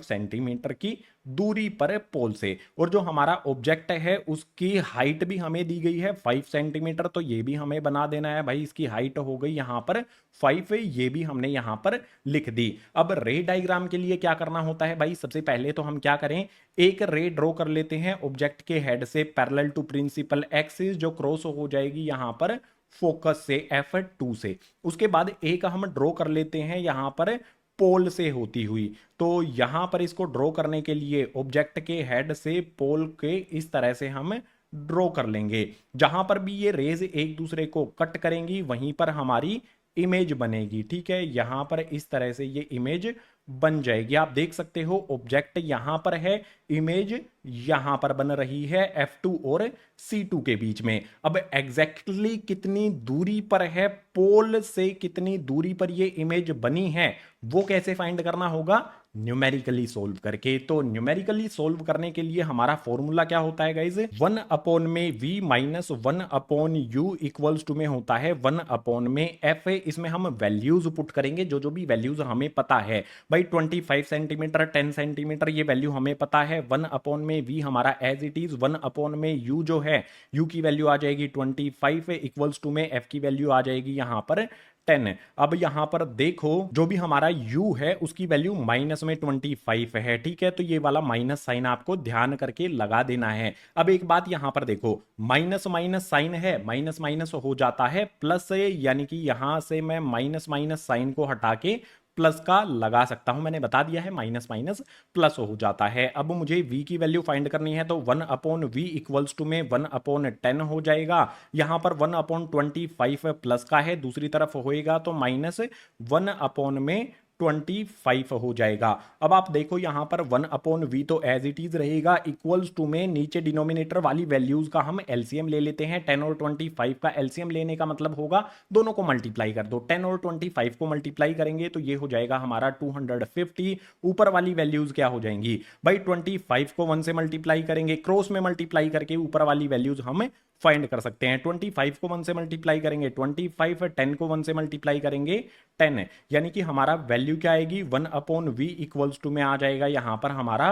सेंटीमीटर की दूरी पर पोल से। और जो हमारा ऑब्जेक्ट है उसकी हाइट भी हमें दी गई है 5 सेंटीमीटर, तो ये भी हमें बना देना है भाई। इसकी हाइट हो गई यहां पर 5, ये भी हमने यहां पर लिख दी। अब रे डायग्राम के लिए क्या करना होता है भाई, सबसे पहले तो हम क्या करें, एक रे ड्रॉ कर लेते हैं ऑब्जेक्ट के हेड से पैरेलल टू प्रिंसिपल एक्सिस, जो क्रॉस हो जाएगी यहां पर फोकस से F2 से। उसके बाद एक हम ड्रॉ कर लेते हैं यहां पर पोल से होती हुई। तो यहां पर इसको ड्रॉ करने के लिए ऑब्जेक्ट के हेड से पोल के इस तरह से हम ड्रॉ कर लेंगे। जहां पर भी ये रेज एक दूसरे को कट करेंगी वहीं पर हमारी इमेज बनेगी। ठीक है, यहां पर इस तरह से ये इमेज बन जाएगी। आप देख सकते हो ऑब्जेक्ट यहां पर है, इमेज यहां पर बन रही है F2 और C2 के बीच में। अब एग्जैक्टली कितनी दूरी पर है, पोल से कितनी दूरी पर ये इमेज बनी है, वो कैसे फाइंड करना होगा, न्यूमेरिकली सोल्व करके। तो न्यूमेरिकली सोल्व करने के लिए हमारा फॉर्मूला क्या होता है गाइज, 1 अपॉन में v minus 1 upon u equals to में होता है 1 अपॉन में f। इसमें हम वैल्यूज पुट करेंगे, जो जो भी वैल्यूज हमें पता है भाई। 25 सेंटीमीटर, 10 सेंटीमीटर, ये वैल्यू हमें पता है। 1 अपॉन में v हमारा एज इट इज, 1 अपॉन में u जो है, u की वैल्यू आ जाएगी 25 इक्वल्स टू में f की वैल्यू आ जाएगी यहां पर 10। अब यहां पर देखो जो भी हमारा u है उसकी वैल्यू माइनस में 25 है। ठीक है, तो ये वाला माइनस साइन आपको ध्यान करके लगा देना है। अब एक बात यहां पर देखो, माइनस माइनस साइन है, माइनस माइनस हो जाता है प्लस, यानी कि यहां से मैं माइनस माइनस साइन को हटा के प्लस का लगा सकता हूं। मैंने बता दिया है माइनस माइनस प्लस हो जाता है। अब मुझे v की वैल्यू फाइंड करनी है, तो 1 अपॉन v इक्वल्स टू में 1 अपॉन 10 हो जाएगा। यहां पर 1 अपॉन 25 प्लस का है, दूसरी तरफ होएगा तो माइनस 1 अपॉन में 25 हो जाएगा। अब आप देखो यहां पर 1 अपॉन वी तो एज इट इज रहेगा, इक्वल्स टू में नीचे डिनोमिनेटर वाली वैल्यूज का हम एलसीएम ले लेते हैं। 10 और 25 का एलसीएम लेने का मतलब होगा दोनों को मल्टीप्लाई कर दो। 10 और 25 को मल्टीप्लाई करेंगे तो ये हो जाएगा हमारा 250। ऊपर वाली वैल्यूज क्या हो जाएंगी भाई, 25 को 1 से मल्टीप्लाई करेंगे, क्रॉस में मल्टीप्लाई करके ऊपर वाली वैल्यूज हम फाइंड कर सकते हैं। 25 को 1 से मल्टीप्लाई करेंगे 25, 10 को 1 से मल्टीप्लाई करेंगे 10, यानी कि हमारा वैल्यू क्या आएगी, 1 अपॉन वी इक्वल्स टू में आ जाएगा यहां पर हमारा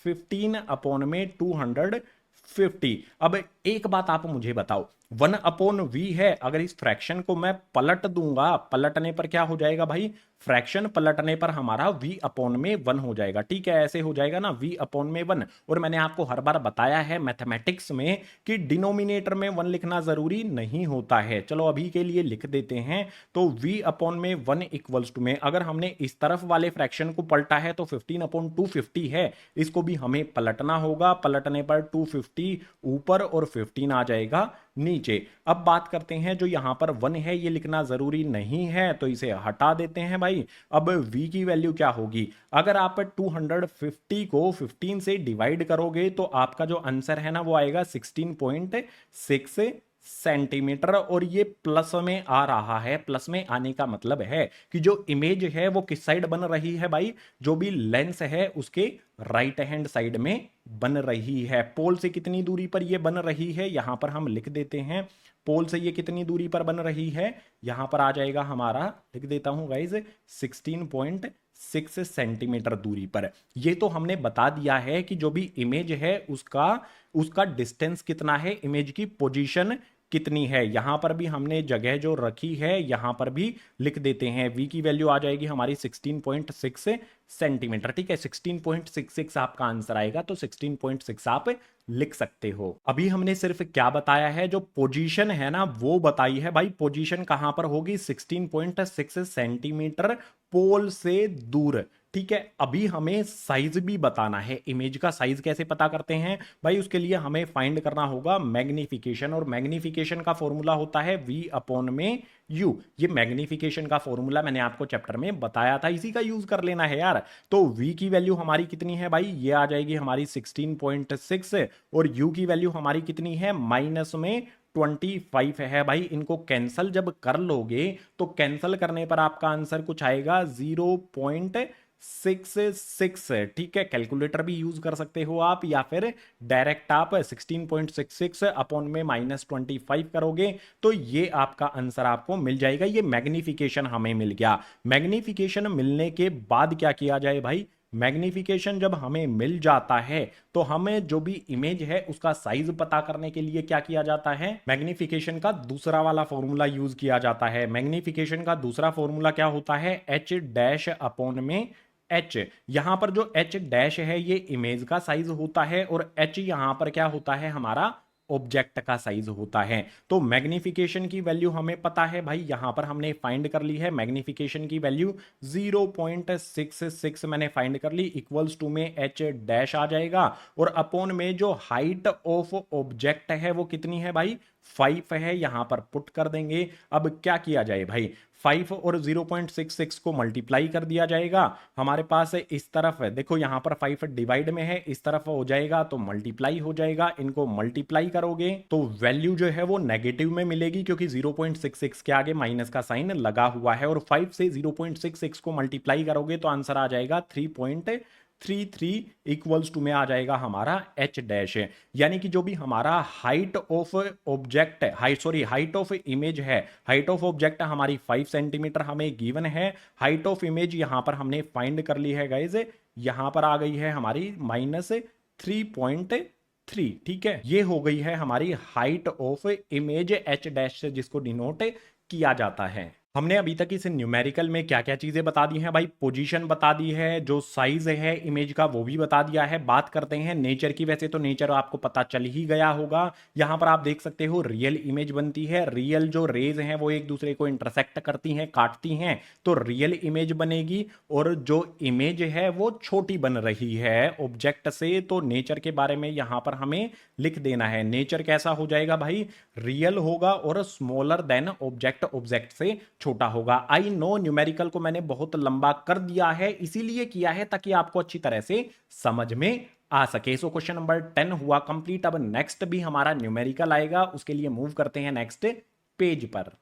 15 अपॉन में 250। अब एक बात आप मुझे बताओ, 1 अपॉन वी है, अगर इस फ्रैक्शन को मैं पलट दूंगा, पलटने पर क्या हो जाएगा भाई, फ्रैक्शन पलटने पर हमारा v अपॉन में 1 हो जाएगा। ठीक है, ऐसे हो जाएगा ना, v अपॉन में 1। और मैंने आपको हर बार बताया है मैथमेटिक्स में कि डिनोमिनेटर में 1 लिखना जरूरी नहीं होता है। चलो अभी के लिए लिख देते हैं। तो v अपॉन में 1 इक्वल्स टू में, अगर हमने इस तरफ वाले फ्रैक्शन को पलटा है तो 15 अपॉन 250 है, इसको भी हमें पलटना होगा। पलटने पर 250 ऊपर और 15 आ जाएगा नीचे। अब बात करते हैं, जो यहाँ पर 1 है ये लिखना जरूरी नहीं है तो इसे हटा देते हैं भाई। अब v की वैल्यू क्या होगी, अगर आप 250 को 15 से डिवाइड करोगे तो आपका जो आंसर है ना वो आएगा 16.6 सेंटीमीटर। और ये प्लस में आ रहा है, प्लस में आने का मतलब है कि जो इमेज है वो किस साइड बन रही है भाई, जो भी लेंस है उसके राइट हैंड साइड में बन रही है। पोल से कितनी दूरी पर ये बन रही है यहां पर हम लिख देते हैं। पोल से ये कितनी दूरी पर बन रही है, यहां पर आ जाएगा हमारा, लिख देता हूं गाइज, 16.6 सेंटीमीटर दूरी पर। ये तो हमने बता दिया है कि जो भी इमेज है उसका उसका डिस्टेंस कितना है, इमेज की पोजीशन कितनी है। यहां पर भी हमने जगह जो रखी है यहां पर भी लिख देते हैं। v की वैल्यू आ जाएगी हमारी 16.6 सेंटीमीटर, ठीक है। 16.66 आपका आंसर आएगा, तो 16.6 आप लिख सकते हो। अभी हमने सिर्फ क्या बताया है, जो पोजीशन है ना वो बताई है भाई। पोजीशन कहां पर होगी, 16.6 सेंटीमीटर पोल से दूर, ठीक है। अभी हमें साइज भी बताना है। इमेज का साइज कैसे पता करते हैं भाई, उसके लिए हमें फाइंड करना होगा मैग्निफिकेशन, और मैग्निफिकेशन का फॉर्मूला होता है v अपॉन में u। ये मैग्निफिकेशन का फॉर्मूला मैंने आपको चैप्टर में बताया था, इसी का यूज कर लेना है यार। तो v की वैल्यू हमारी कितनी है भाई, ये आ जाएगी हमारी 16.6, और u की वैल्यू हमारी कितनी है, माइनस में 25 है भाई। इनको कैंसल जब कर लोगे तो कैंसल करने पर आपका आंसर कुछ आएगा 0.66, ठीक है। कैलकुलेटर भी यूज कर सकते हो आप, या फिर डायरेक्ट आप 16.66 अपॉन में -25 करोगे तो ये आपका आंसर आपको मिल जाएगा। ये मैग्निफिकेशन हमें मिल गया। मैग्निफिकेशन मिलने के बाद क्या किया जाए भाई, मैग्निफिकेशन जब हमें मिल जाता है तो हमें जो भी इमेज है उसका साइज पता करने के लिए क्या किया जाता है, मैग्निफिकेशन का दूसरा वाला फॉर्मूला यूज किया जाता है। मैग्निफिकेशन का दूसरा फॉर्मूला क्या होता है, h डैश अपॉन में h। यहां पर जो h डैश है ये इमेज का साइज होता है, और h यहां पर क्या होता है, हमारा ऑब्जेक्ट का साइज होता है। तो मैग्निफिकेशन की वैल्यू हमें पता है भाई, यहां पर हमने फाइंड कर ली है मैग्निफिकेशन की वैल्यू 0.66 मैंने फाइंड कर ली, इक्वल्स टू में h डैश आ जाएगा, और अपॉन में जो हाइट ऑफ ऑब्जेक्ट है वो कितनी है भाई, 5 है, यहां पर पुट कर देंगे। अब क्या किया जाए भाई, 5 और 0.66 को मल्टीप्लाई कर दिया जाएगा। हमारे पास इस तरफ देखो, यहां पर 5 डिवाइड में है, इस तरफ हो जाएगा तो मल्टीप्लाई हो जाएगा। इनको मल्टीप्लाई करोगे तो वैल्यू जो है वो नेगेटिव में मिलेगी, क्योंकि 0.66 के आगे माइनस का साइन लगा हुआ है। और 5 से 0.66 को मल्टीप्लाई करोगे तो आंसर आ जाएगा 3.33 इक्वल्स टू में आ जाएगा हमारा h डैश। यानी कि जो भी हमारा height of object, height of image है, हाइट ऑफ ऑब्जेक्ट हमारी 5 सेंटीमीटर हमें गिवन है। हाइट ऑफ इमेज यहां पर हमने फाइंड कर ली है गाइज, यहां पर आ गई है हमारी -3.3, ठीक है। ये हो गई है हमारी height of image h dash से, जिसको डिनोट किया जाता है। हमने अभी तक इस न्यूमेरिकल में क्या क्या चीजें बता दी हैं भाई, पोजीशन बता दी है, जो साइज है इमेज का वो भी बता दिया है। बात करते हैं नेचर की। वैसे तो नेचर आपको पता चल ही गया होगा। यहां पर आप देख सकते हो रियल इमेज बनती है, रियल जो रेज हैं वो एक दूसरे को इंटरसेक्ट करती हैं, काटती हैं, तो रियल इमेज बनेगी। और जो इमेज है वो छोटी बन रही है ऑब्जेक्ट से, तो नेचर के बारे में यहां पर हमें लिख देना है। नेचर कैसा हो जाएगा भाई, रियल होगा और स्मॉलर देन ऑब्जेक्ट, ऑब्जेक्ट से छोटा होगा। आई नो न्यूमेरिकल को मैंने बहुत लंबा कर दिया है, इसीलिए किया है ताकि आपको अच्छी तरह से समझ में आ सके। सो क्वेश्चन नंबर 10 हुआ कंप्लीट। अब नेक्स्ट भी हमारा न्यूमेरिकल आएगा, उसके लिए मूव करते हैं नेक्स्ट पेज पर।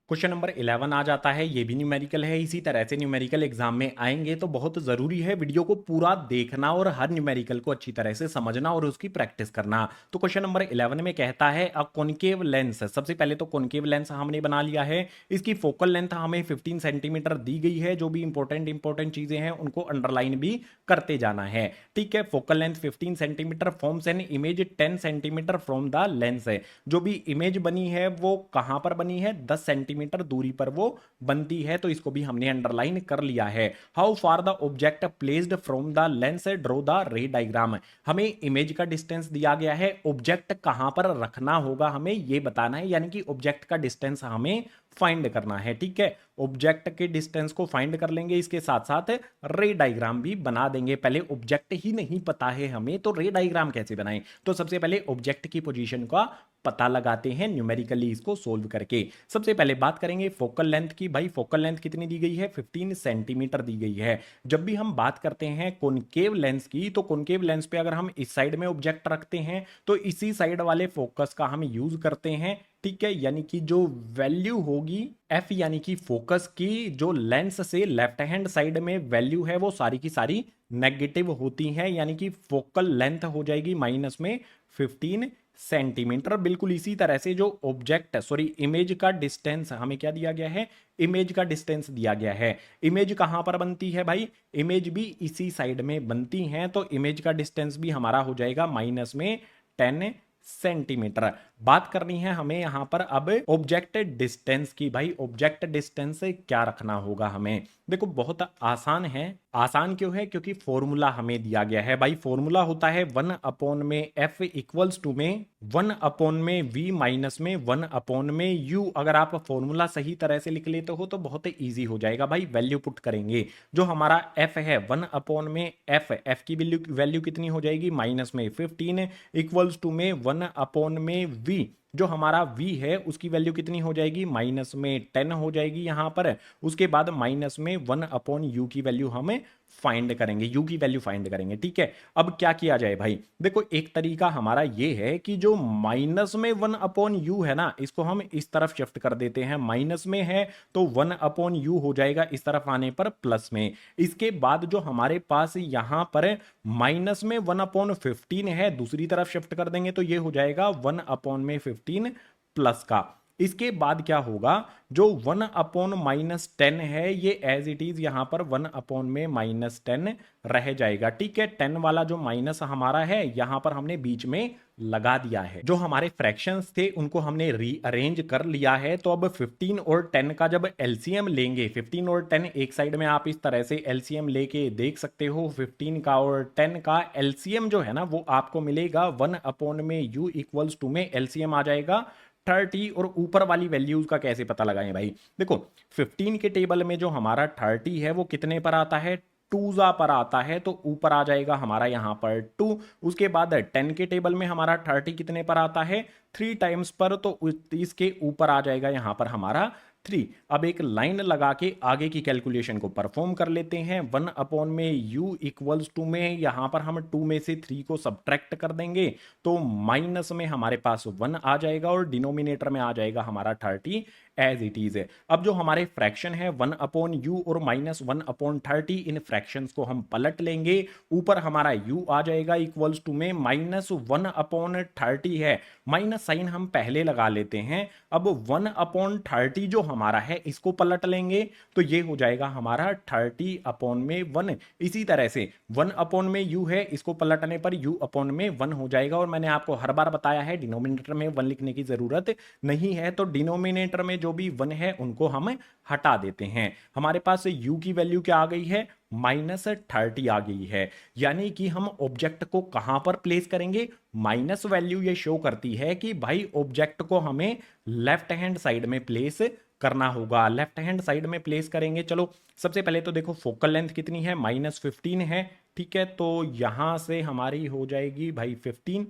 क्वेश्चन नंबर 11 आ जाता है, ये भी न्यूमेरिकल है। इसी तरह से न्यूमेरिकल एग्जाम में आएंगे तो बहुत जरूरी है वीडियो को पूरा देखना और हर न्यूमेरिकल को अच्छी तरह से समझना और उसकी प्रैक्टिस करना। तो क्वेश्चन नंबर 11 में कहता है अ कॉनकेव लेंस। सबसे पहले तो कॉनकेव लेंस हमने बना लिया है, इसकी फोकल लेंथ हमें 15 सेंटीमीटर दी गई है। जो भी इंपॉर्टेंट चीजें हैं उनको अंडरलाइन भी करते जाना है, ठीक है। Focal length 15 centimetre forms an image 10 centimetre from the lens है। जो भी इमेज बनी है वो कहां पर बनी है, 10 सेंटीमीटर दूरी पर वो बनती है, तो इसको भी हमने अंडरलाइन कर लिया है। How far the object placed from the lens, draw the रे डायग्राम। हमें इमेज का डिस्टेंस दिया गया है, ऑब्जेक्ट कहां पर रखना होगा हमें ये बताना है, यानी कि ऑब्जेक्ट का डिस्टेंस हमें फाइंड करना है। ठीक है, ऑब्जेक्ट के डिस्टेंस को फाइंड कर लेंगे, इसके साथ साथ रे डायग्राम भी बना देंगे। पहले ऑब्जेक्ट ही नहीं पता है हमें तो रे डायग्राम कैसे बनाएं? तो सबसे पहले ऑब्जेक्ट की पोजीशन का पता लगाते हैं न्यूमेरिकली इसको सोल्व करके। सबसे पहले बात करेंगे फोकल लेंथ की। भाई फोकल लेंथ कितनी दी गई है? 15 सेंटीमीटर दी गई है। जब भी हम बात करते हैं कॉनकेव लेंस की, तो कॉनकेव लेंस पे अगर हम इस साइड में ऑब्जेक्ट रखते हैं तो इसी साइड वाले फोकस का हम यूज करते हैं। ठीक है, यानी कि जो वैल्यू होगी एफ यानी कि फोकस की, जो लेंस से लेफ्ट हैंड साइड में वैल्यू है वो सारी की सारी नेगेटिव होती हैं, यानी कि फोकल लेंथ हो जाएगी माइनस में 15 सेंटीमीटर। बिल्कुल इसी तरह से जो ऑब्जेक्ट सॉरी इमेज का डिस्टेंस हमें क्या दिया गया है? इमेज का डिस्टेंस दिया गया है। इमेज कहां पर बनती है भाई? इमेज भी इसी साइड में बनती है, तो इमेज का डिस्टेंस भी हमारा हो जाएगा माइनस में 10 सेंटीमीटर। बात करनी है हमें यहां पर अब ऑब्जेक्ट डिस्टेंस की। भाई ऑब्जेक्ट डिस्टेंस क्या रखना होगा हमें? देखो बहुत आसान है। आसान क्यों है? क्योंकि फॉर्मूला हमें दिया गया है। भाई फॉर्मूला होता है 1 अपॉन में एफ इक्वल्स टू में 1 अपॉन में वी माइनस में 1 अपॉन में यू। अगर आप फॉर्मूला सही तरह से लिख लेते हो तो बहुत इजी हो जाएगा। भाई वैल्यू पुट करेंगे, जो हमारा एफ है 1 अपॉन में एफ की वैल्यू कितनी हो जाएगी? माइनस में 15 इक्वल्स टू में 1 अपॉन में वी, जो हमारा v है उसकी वैल्यू कितनी हो जाएगी? माइनस में 10 हो जाएगी यहां पर। उसके बाद माइनस में 1 अपॉन यू की वैल्यू हमें फाइंड करेंगे, यू की वैल्यू फाइंड करेंगे। ठीक है, अब क्या किया जाए भाई? देखो एक तरीका हमारा ये है कि जो माइनस में 1 अपॉन यू है ना, इसको हम इस तरफ शिफ्ट कर देते हैं। माइनस में है तो 1 अपॉन यू हो जाएगा इस तरफ आने पर प्लस में। इसके बाद जो हमारे पास यहां पर माइनस में 1 अपॉन 15 है, दूसरी तरफ शिफ्ट कर देंगे तो ये हो जाएगा 1 अपॉन में 15 प्लस का। इसके बाद क्या होगा? जो 1 अपॉन माइनस 10 है ये एज इट इज यहां पर 1 अपॉन में माइनस 10 रह जाएगा। ठीक है, 10 वाला जो माइनस हमारा है यहां पर हमने बीच में लगा दिया है। जो हमारे फ्रैक्शंस थे उनको हमने रीअरेंज कर लिया है। तो अब 15 और 10 का जब एलसीएम लेंगे, 15 और 10 एक साइड में आप इस तरह से एलसीएम लेके देख सकते हो। 15 का और 10 का एलसीएम जो है ना वो आपको मिलेगा 1 अपॉन में यू इक्वल्स टू में एलसीएम आ जाएगा 30। और ऊपर वाली वैल्यूज का कैसे पता लगाएं भाई? देखो 15 के टेबल में जो हमारा 30 है वो कितने पर आता है? 2 पर आता है, तो ऊपर आ जाएगा हमारा यहां पर 2। उसके बाद 10 के टेबल में हमारा 30 कितने पर आता है? 3 टाइम्स पर, तो इसके ऊपर आ जाएगा यहां पर हमारा 3। अब एक लाइन लगा के आगे की कैलकुलेशन को परफॉर्म कर लेते हैं। 1 अपॉन में u इक्वल्स टू में यहां पर हम 2 में से 3 को सब्ट्रैक्ट कर देंगे तो माइनस में हमारे पास 1 आ जाएगा और डिनोमिनेटर में आ जाएगा हमारा 30 एज इट इज है। अब जो हमारे फ्रैक्शन है 1 अपॉन यू और माइनस 1 अपॉन 30, इन फ्रैक्शंस को हम पलट लेंगे। ऊपर हमारा u आ जाएगा इक्वल्स टू में माइनस 1 अपॉन 30 है, माइनस साइन हम पहले लगा लेते हैं। अब 1 अपॉन 30 जो हमारा है इसको पलट लेंगे तो ये हो जाएगा हमारा 30 अपॉन में 1। इसी तरह से 1 अपॉन में u है, इसको पलटने पर u अपॉन में 1 हो जाएगा। और मैंने आपको हर बार बताया है डिनोमिनेटर में 1 लिखने की जरूरत नहीं है, तो डिनोमिनेटर में जो भी 1 है उनको हम हटा देते हैं। हमारे पास u की वैल्यू क्या आ गई है? माइनस 30 आ गई है। यानी कि हम ऑब्जेक्ट को कहां पर प्लेस करेंगे? माइनस वैल्यू ये शो करती है कि भाई ऑब्जेक्ट को हमें लेफ्ट हैंड साइड में प्लेस करना होगा। लेफ्ट हैंड साइड में प्लेस करेंगे। चलो सबसे पहले तो देखो फोकल लेंथ कितनी है? माइनस 15 है। ठीक है, तो यहां से हमारी हो जाएगी भाई 15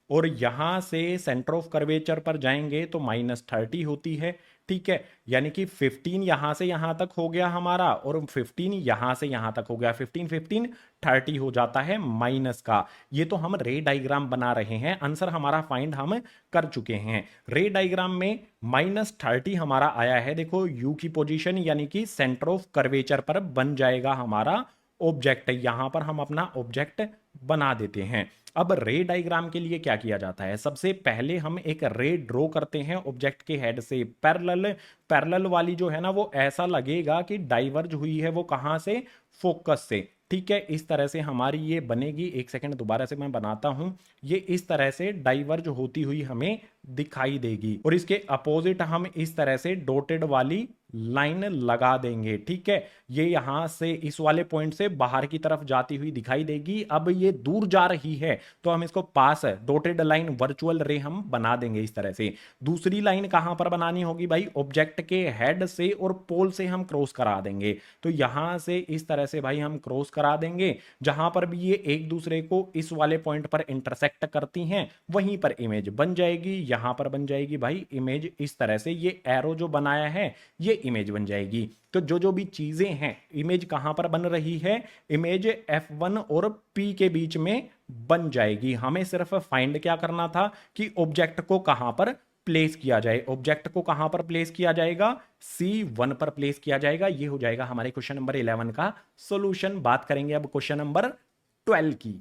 और यहां से सेंटर ऑफ कर्वेचर पर जाएंगे तो माइनस 30 होती है। ठीक है, यानी कि 15 यहां से यहां तक हो गया हमारा और 15 यहां से यहां तक हो गया। 15 15 30 हो जाता है माइनस का। ये तो हम रे डायग्राम बना रहे हैं, आंसर हमारा फाइंड हम कर चुके हैं। रे डायग्राम में माइनस 30 हमारा आया है। देखो यू की पोजीशन यानी कि सेंटर ऑफ कर्वेचर पर बन जाएगा हमारा ऑब्जेक्ट। यहां पर हम अपना ऑब्जेक्ट बना देते हैं। अब रे डायग्राम के लिए क्या किया जाता है? सबसे पहले हम एक रे ड्रॉ करते हैं ऑब्जेक्ट के हेड से पैरेलल। पैरेलल वाली जो है ना वो ऐसा लगेगा कि डाइवर्ज हुई है वो कहां से? फोकस से। ठीक है, इस तरह से हमारी ये बनेगी। एक सेकंड दोबारा से मैं बनाता हूं। ये इस तरह से डाइवर्ज होती हुई हमें दिखाई देगी और इसके अपोजिट हम इस तरह से डॉटेड वाली लाइन लगा देंगे। ठीक है, ये यहां से इस वाले पॉइंट से बाहर की तरफ जाती हुई दिखाई देगी। अब ये दूर जा रही है तो हम इसको पास है डॉटेड लाइन वर्चुअल रे हम बना देंगे इस तरह से। दूसरी लाइन कहां पर बनानी होगी भाई, ऑब्जेक्ट के हेड से और पोल से हम क्रॉस करा देंगे। तो यहां से इस तरह से भाई हम क्रॉस करा देंगे। जहां पर भी ये एक दूसरे को इस वाले पॉइंट पर इंटरसेक्ट करती हैं वहीं पर इमेज बन जाएगी। यहां पर बन जाएगी भाई इमेज इस तरह से। ये एरो जो बनाया है ये इमेज बन जाएगी। तो जो भी चीजें हैं, इमेज कहां पर बन रही है, इमेज F1 और P के बीच में बन जाएगी। हमें सिर्फ फाइंड क्या करना था कि ऑब्जेक्ट को कहां पर प्लेस किया जाए। ऑब्जेक्ट को कहां पर प्लेस किया जाएगा, C1 पर प्लेस किया जाएगा। ये हो जाएगा हमारे क्वेश्चन नंबर 11 का सॉल्यूशन। बात करेंगे अब क्वेश्चन नंबर 12 की।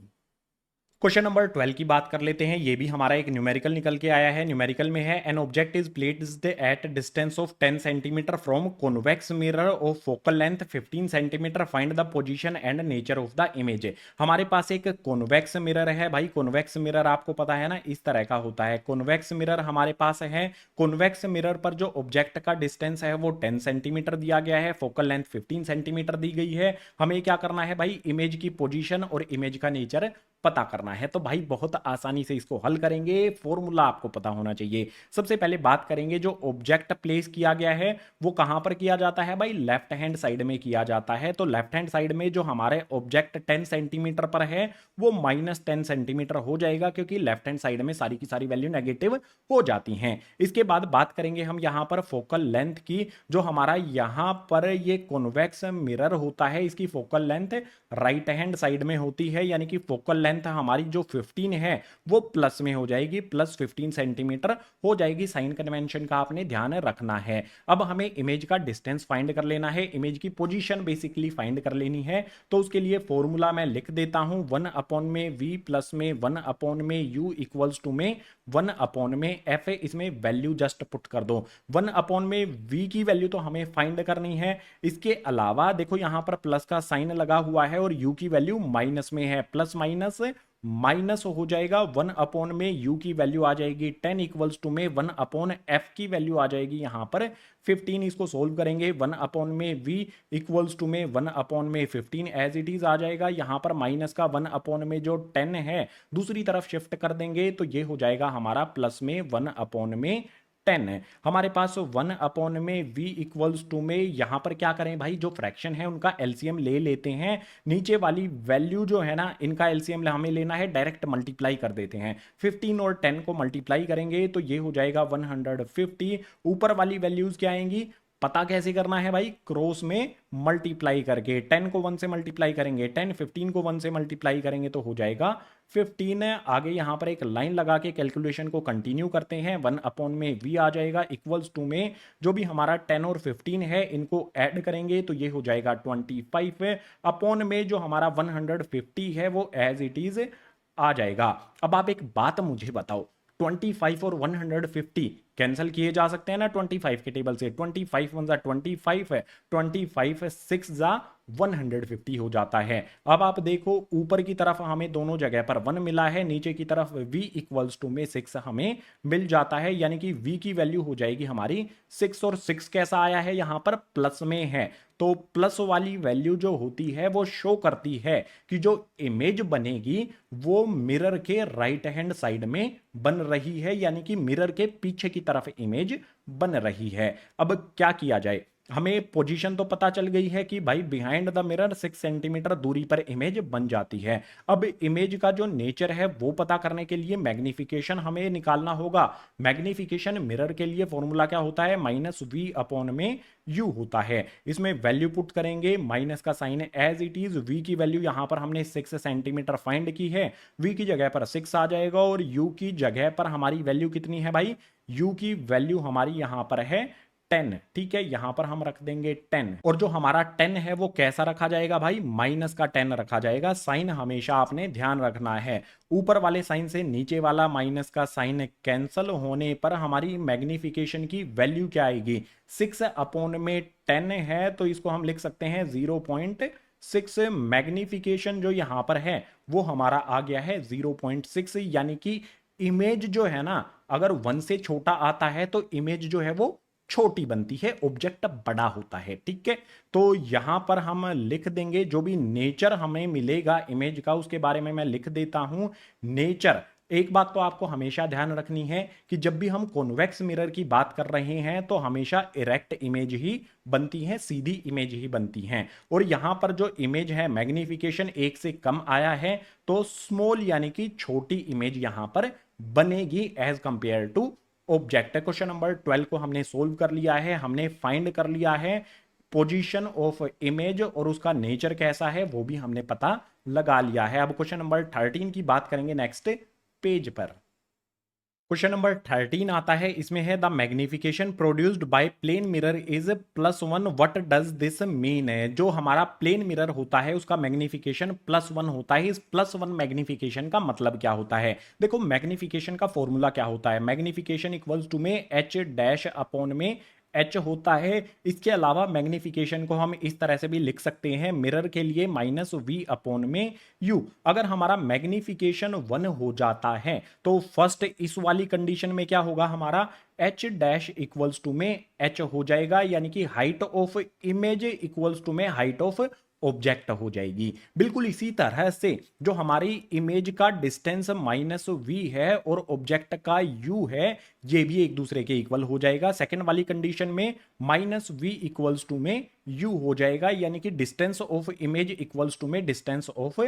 क्वेश्चन नंबर 12 की बात कर लेते हैं। ये भी हमारा एक न्यूमेरिकल निकल के आया है। न्यूमेरिकल में है an object is placed at distance of 10 centimetre from convex mirror of focal length 15 centimetre, find the position and nature of the image. हमारे पास एक कॉन्वेक्स मिरर है भाई। कॉन्वेक्स मिरर आपको पता है ना, इस तरह का होता है। कॉन्वेक्स मिरर हमारे पास है। कॉन्वेक्स मिरर पर जो ऑब्जेक्ट का डिस्टेंस है वो 10 सेंटीमीटर दिया गया है, फोकल लेंथ 15 सेंटीमीटर दी गई है। हमें क्या करना है भाई, इमेज की पोजीशन और इमेज का नेचर पता करना है। तो भाई बहुत आसानी से इसको हल करेंगे। फॉर्मूला आपको पता होना चाहिए। सबसे पहले बात करेंगे, जो ऑब्जेक्ट प्लेस किया गया है वो कहां पर किया जाता है भाई, लेफ्ट हैंड साइड में किया जाता है। तो लेफ्ट हैंड साइड में जो हमारे ऑब्जेक्ट 10 सेंटीमीटर पर है वो -10 सेंटीमीटर हो जाएगा, क्योंकि लेफ्ट हैंड साइड में सारी की सारी वैल्यू नेगेटिव हो जाती हैं। इसके बाद बात करेंगे हम यहां पर फोकल लेंथ की। जो हमारा यहां पर ये कॉन्वेक्स मिरर होता है, इसकी focal length right hand side में होती है, यानी कि फोकल लेंथ हमारी जो 15 है वो प्लस में हो जाएगी, प्लस 15 सेंटीमीटर हो जाएगी। साइन कन्वेंशन का आपने ध्यान रखना है। अब हमें इमेज का डिस्टेंस फाइंड कर लेना है, इमेज की पोजीशन बेसिकली फाइंड कर लेनी है। तो उसके लिए फॉर्मूला मैं लिख देता हूं, 1/v प्लस में 1/u इक्वल्स टू में 1/f। इसमें वैल्यू जस्ट पुट कर दो। 1/v की वैल्यू तो हमें फाइंड करनी है। इसके अलावा देखो यहां पर प्लस का साइन लगा हुआ है और u की वैल्यू माइनस में है। प्लस माइनस माइनस हो जाएगा। 1/u की वैल्यू आ जाएगी 10 इक्वल्स टू में 1/f की वैल्यू आ जाएगी यहां पर 15। इसको सोल्व करेंगे, 1/v इक्वल्स टू में 1/15 एज इट इज आ जाएगा। यहां पर माइनस का 1/ जो 10 है दूसरी तरफ शिफ्ट कर देंगे तो ये हो जाएगा हमारा प्लस में 1/10 है। हमारे पास 1/v इक्वल्स टू में यहां पर क्या करें भाई, जो फ्रैक्शन है उनका एलसीएम ले लेते हैं। नीचे वाली वैल्यू जो है ना, इनका एलसीएम हमें लेना है, डायरेक्ट मल्टीप्लाई कर देते हैं। 15 और 10 को मल्टीप्लाई करेंगे तो ये हो जाएगा 150। ऊपर वाली वैल्यूज क्या आएंगी, पता कैसे करना है भाई, क्रॉस में मल्टीप्लाई करके। 10 को 1 से मल्टीप्लाई करेंगे 10, 15 को 1 से मल्टीप्लाई करेंगे तो हो जाएगा 15। आगे यहां पर एक लाइन लगा के कैलकुलेशन को कंटिन्यू करते हैं। 1/v आ जाएगा इक्वल्स टू में जो भी हमारा 10 और 15 है इनको ऐड करेंगे तो ये हो जाएगा 25 अपॉन में जो हमारा 150 है वो एज इट इज आ जाएगा। अब आप एक बात मुझे बताओ, 25 और 150 कैंसिल किए जा सकते हैं ना 25 के टेबल से। 25 1 जा 25 है, 25 6 जा 150 हो जाता है। अब आप देखो ऊपर की तरफ हमें दोनों जगह पर 1 मिला है, नीचे की तरफ v इक्वल्स टू में 6 हमें मिल जाता है, यानी कि v की वैल्यू हो जाएगी हमारी 6। और 6 कैसा आया है, यहां पर प्लस में है। तो प्लस वाली वैल्यू जो होती है वो शो करती है कि जो इमेज बनेगी वो मिरर के राइट हैंड साइड में बन रही है, यानी कि मिरर के पीछे की तरफ इमेज बन रही है। अब क्या किया जाए, हमें पोजीशन तो पता चल गई है कि भाई बिहाइंड द मिरर 6 सेंटीमीटर दूरी पर इमेज बन जाती है। अब इमेज का जो नेचर है वो पता करने के लिए मैग्निफिकेशन हमें निकालना होगा। मैग्निफिकेशन मिरर के लिए फॉर्मूला क्या होता है, -v/u होता है। इसमें वैल्यू पुट करेंगे, माइनस का sign as it is. v की वैल्यू यहां पर हमने 6 सेंटीमीटर फाइंड की है, v की जगह पर 6 आ जाएगा और u की जगह पर हमारी वैल्यू कितनी है भाई, u की वैल्यू हमारी यहां पर है 10। ठीक है, यहां पर हम रख देंगे 10। और जो हमारा 10 है वो कैसा रखा जाएगा भाई, माइनस का 10 रखा जाएगा। साइन हमेशा आपने ध्यान रखना है, ऊपर वाले साइन से नीचे वाला माइनस का साइन कैंसल होने पर हमारी मैग्निफिकेशन की वैल्यू क्या आएगी, 6/10 है तो इसको हम लिख सकते हैं 0.6 0.6। मैग्निफिकेशन जो यहां पर है वो हमारा आ गया है 0.6, यानी कि इमेज जो है ना, अगर 1 से छोटा आता है तो इमेज जो है वो छोटी बनती है, ऑब्जेक्ट बड़ा होता है। ठीक है, तो यहां पर हम लिख देंगे जो भी नेचर हमें मिलेगा इमेज का, उसके बारे में मैं लिख देता हूं नेचर। एक बात तो आपको हमेशा ध्यान रखनी है कि जब भी हम कॉन्वेक्स मिरर की बात कर रहे हैं तो हमेशा इरेक्ट इमेज ही बनती है, सीधी इमेज ही बनती हैं। और यहां पर जो इमेज है मैग्निफिकेशन 1 से कम आया है तो स्मॉल यानी कि छोटी इमेज यहां पर बनेगी as compare to object. Question number 12 को हमने सोल्व कर लिया है, हमने फाइंड कर लिया है पोजीशन ऑफ इमेज और उसका नेचर कैसा है वो भी हमने पता लगा लिया है। अब क्वेश्चन नंबर 13 की बात करेंगे नेक्स्ट पेज पर। क्वेश्चन नंबर 13 आता है, इसमें है the magnification produced by plane mirror is +1, what does this mean. है जो हमारा प्लेन मिरर होता है उसका मैग्निफिकेशन +1 होता है। इस +1 मैग्निफिकेशन का मतलब क्या होता है? देखो मैग्निफिकेशन का फॉर्मूला क्या होता है, मैग्निफिकेशन इक्वल्स टू में H डैश अपॉन में एच होता है। इसके अलावा मैग्निफिकेशन को हम इस तरह से भी लिख सकते हैं मिरर के लिए -v अपॉन में u। अगर हमारा मैग्निफिकेशन 1 हो जाता है तो फर्स्ट इस वाली कंडीशन में क्या होगा, हमारा h डैश इक्वल्स टू में h हो जाएगा, यानी कि height of image equals to में हाइट ऑफ ऑब्जेक्ट हो जाएगी। बिल्कुल इसी तरह से जो हमारी इमेज का डिस्टेंस -v है और ऑब्जेक्ट का u है, ये भी एक दूसरे के इक्वल हो जाएगा। सेकंड वाली कंडीशन में -v इक्वल्स टू में u हो जाएगा, यानी कि distance of image equals to में डिस्टेंस ऑफ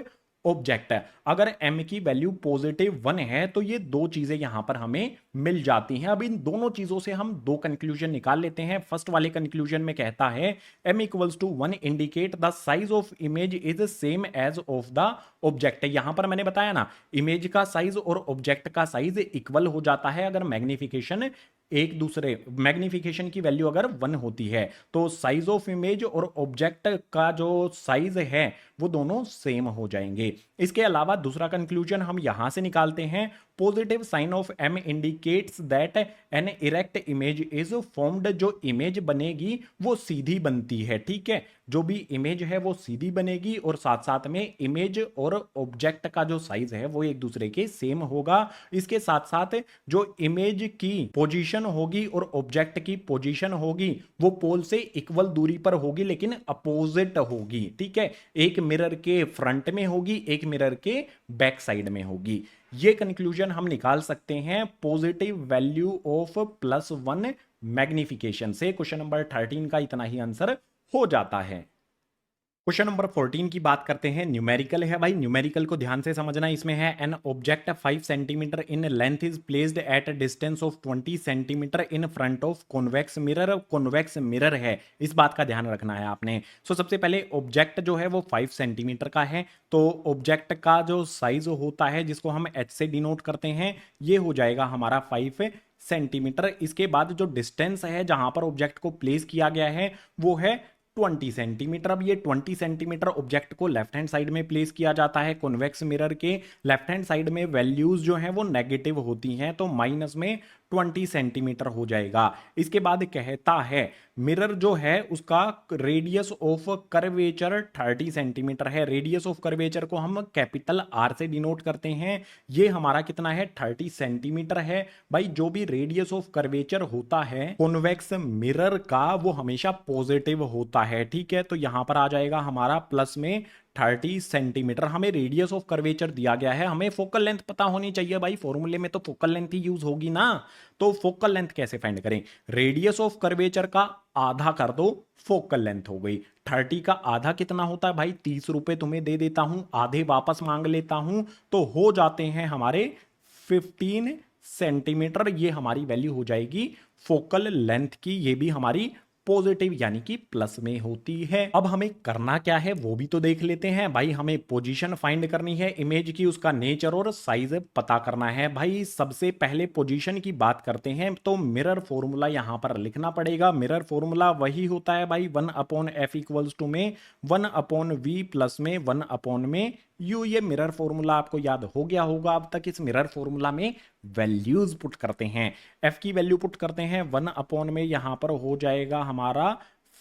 ऑब्जेक्ट। अगर m की वैल्यू +1 है तो ये दो चीजें यहां पर हमें मिल जाती हैं। अब इन दोनों चीजों से हम दो कंक्लूजन निकाल लेते हैं। फर्स्ट वाले कंक्लूजन में कहता है m equals to 1 indicate the size of image is same as of the object. यहां पर मैंने बताया ना, इमेज का साइज और ऑब्जेक्ट का साइज इक्वल हो जाता है अगर मैग्निफिकेशन एक दूसरे मैग्निफिकेशन की वैल्यू अगर 1 होती है तो साइज ऑफ इमेज और ऑब्जेक्ट का जो साइज है वो दोनों सेम हो जाएंगे। इसके अलावा दूसरा कंक्लूजन हम यहां से निकालते हैं, positive sign of m indicates that an erect image is formed. जो इमेज बनेगी वो सीधी बनती है। ठीक है, जो भी इमेज है वो सीधी बनेगी और साथ साथ में इमेज और ऑब्जेक्ट का जो साइज है वो एक दूसरे के सेम होगा। इसके साथ साथ जो इमेज की पोजीशन होगी और ऑब्जेक्ट की पोजीशन होगी वो पोल से इक्वल दूरी पर होगी लेकिन अपोजिट होगी। ठीक है, एक मिरर के फ्रंट में होगी, एक मिरर के बैक साइड में होगी। ये कंक्लूजन हम निकाल सकते हैं पॉजिटिव वैल्यू ऑफ +1 मैग्निफिकेशन से। क्वेश्चन नंबर 13 का इतना ही आंसर हो जाता है। क्वेश्चन नंबर 14 की बात करते हैं, न्यूमेरिकल है भाई। न्यूमेरिकल को ध्यान से समझना। इसमें है an object 5 centimetre in length is placed at distance of 20 centimetre in front of convex mirror. Convex mirror है, इस बात का ध्यान रखना है आपने। सबसे पहले ऑब्जेक्ट जो है वो 5 सेंटीमीटर का है, तो ऑब्जेक्ट का जो साइज होता है जिसको हम h से डिनोट करते हैं ये हो जाएगा हमारा 5 सेंटीमीटर। इसके बाद जो डिस्टेंस है जहां पर ऑब्जेक्ट को प्लेस किया गया है वो है 20 सेंटीमीटर। अब ये 20 सेंटीमीटर ऑब्जेक्ट को लेफ्ट हैंड साइड में प्लेस किया जाता है। कॉन्वेक्स मिरर के लेफ्ट हैंड साइड में वैल्यूज जो हैं वो नेगेटिव होती हैं, तो माइनस में 20 सेंटीमीटर हो जाएगा। इसके बाद कहता है मिरर जो है उसका रेडियस ऑफ कर्वेचर 30 सेंटीमीटर है। रेडियस ऑफ कर्वेचर को हम कैपिटल R से डिनोट करते हैं। ये हमारा कितना है, 30 सेंटीमीटर है। भाई जो भी रेडियस ऑफ कर्वेचर होता है कॉन्वेक्स मिरर का वो हमेशा पॉजिटिव होता है। ठीक है, तो यहां पर आ जाएगा हमारा प्लस में 30 सेंटीमीटर। हमें रेडियस ऑफ कर्वेचर दिया गया है, हमें फोकल लेंथ पता होनी चाहिए भाई। फॉर्मूले में तो फोकल लेंथ ही यूज होगी ना, तो फोकल लेंथ कैसे फाइंड करें? रेडियस ऑफ कर्वेचर का आधा कर दो, फोकल लेंथ हो गई। 30 का आधा कितना होता है भाई? 30 रुपए तुम्हें दे देता हूं, आधे वापस मांग लेता हूं, तो हो जाते हैं हमारे 15 सेंटीमीटर। ये हमारी वैल्यू हो जाएगी फोकल लेंथ की। ये भी हमारी पॉजिटिव यानी कि प्लस में होती है। अब हमें करना क्या है वो भी तो देख लेते हैं भाई। हमें पोजीशन फाइंड करनी है इमेज की, उसका नेचर और साइज पता करना है। भाई सबसे पहले पोजीशन की बात करते हैं तो मिरर फॉर्मूला यहां पर लिखना पड़ेगा। मिरर फॉर्मूला वही होता है भाई 1/f इक्वल्स टू में 1/v प्लस में 1/ में u। ये मिरर फॉर्मूला आपको याद हो गया होगा अब तक। इस मिरर फॉर्मूला में वैल्यूज पुट करते हैं, f की वैल्यू पुट करते हैं 1/ में, यहां पर हो जाएगा हमारा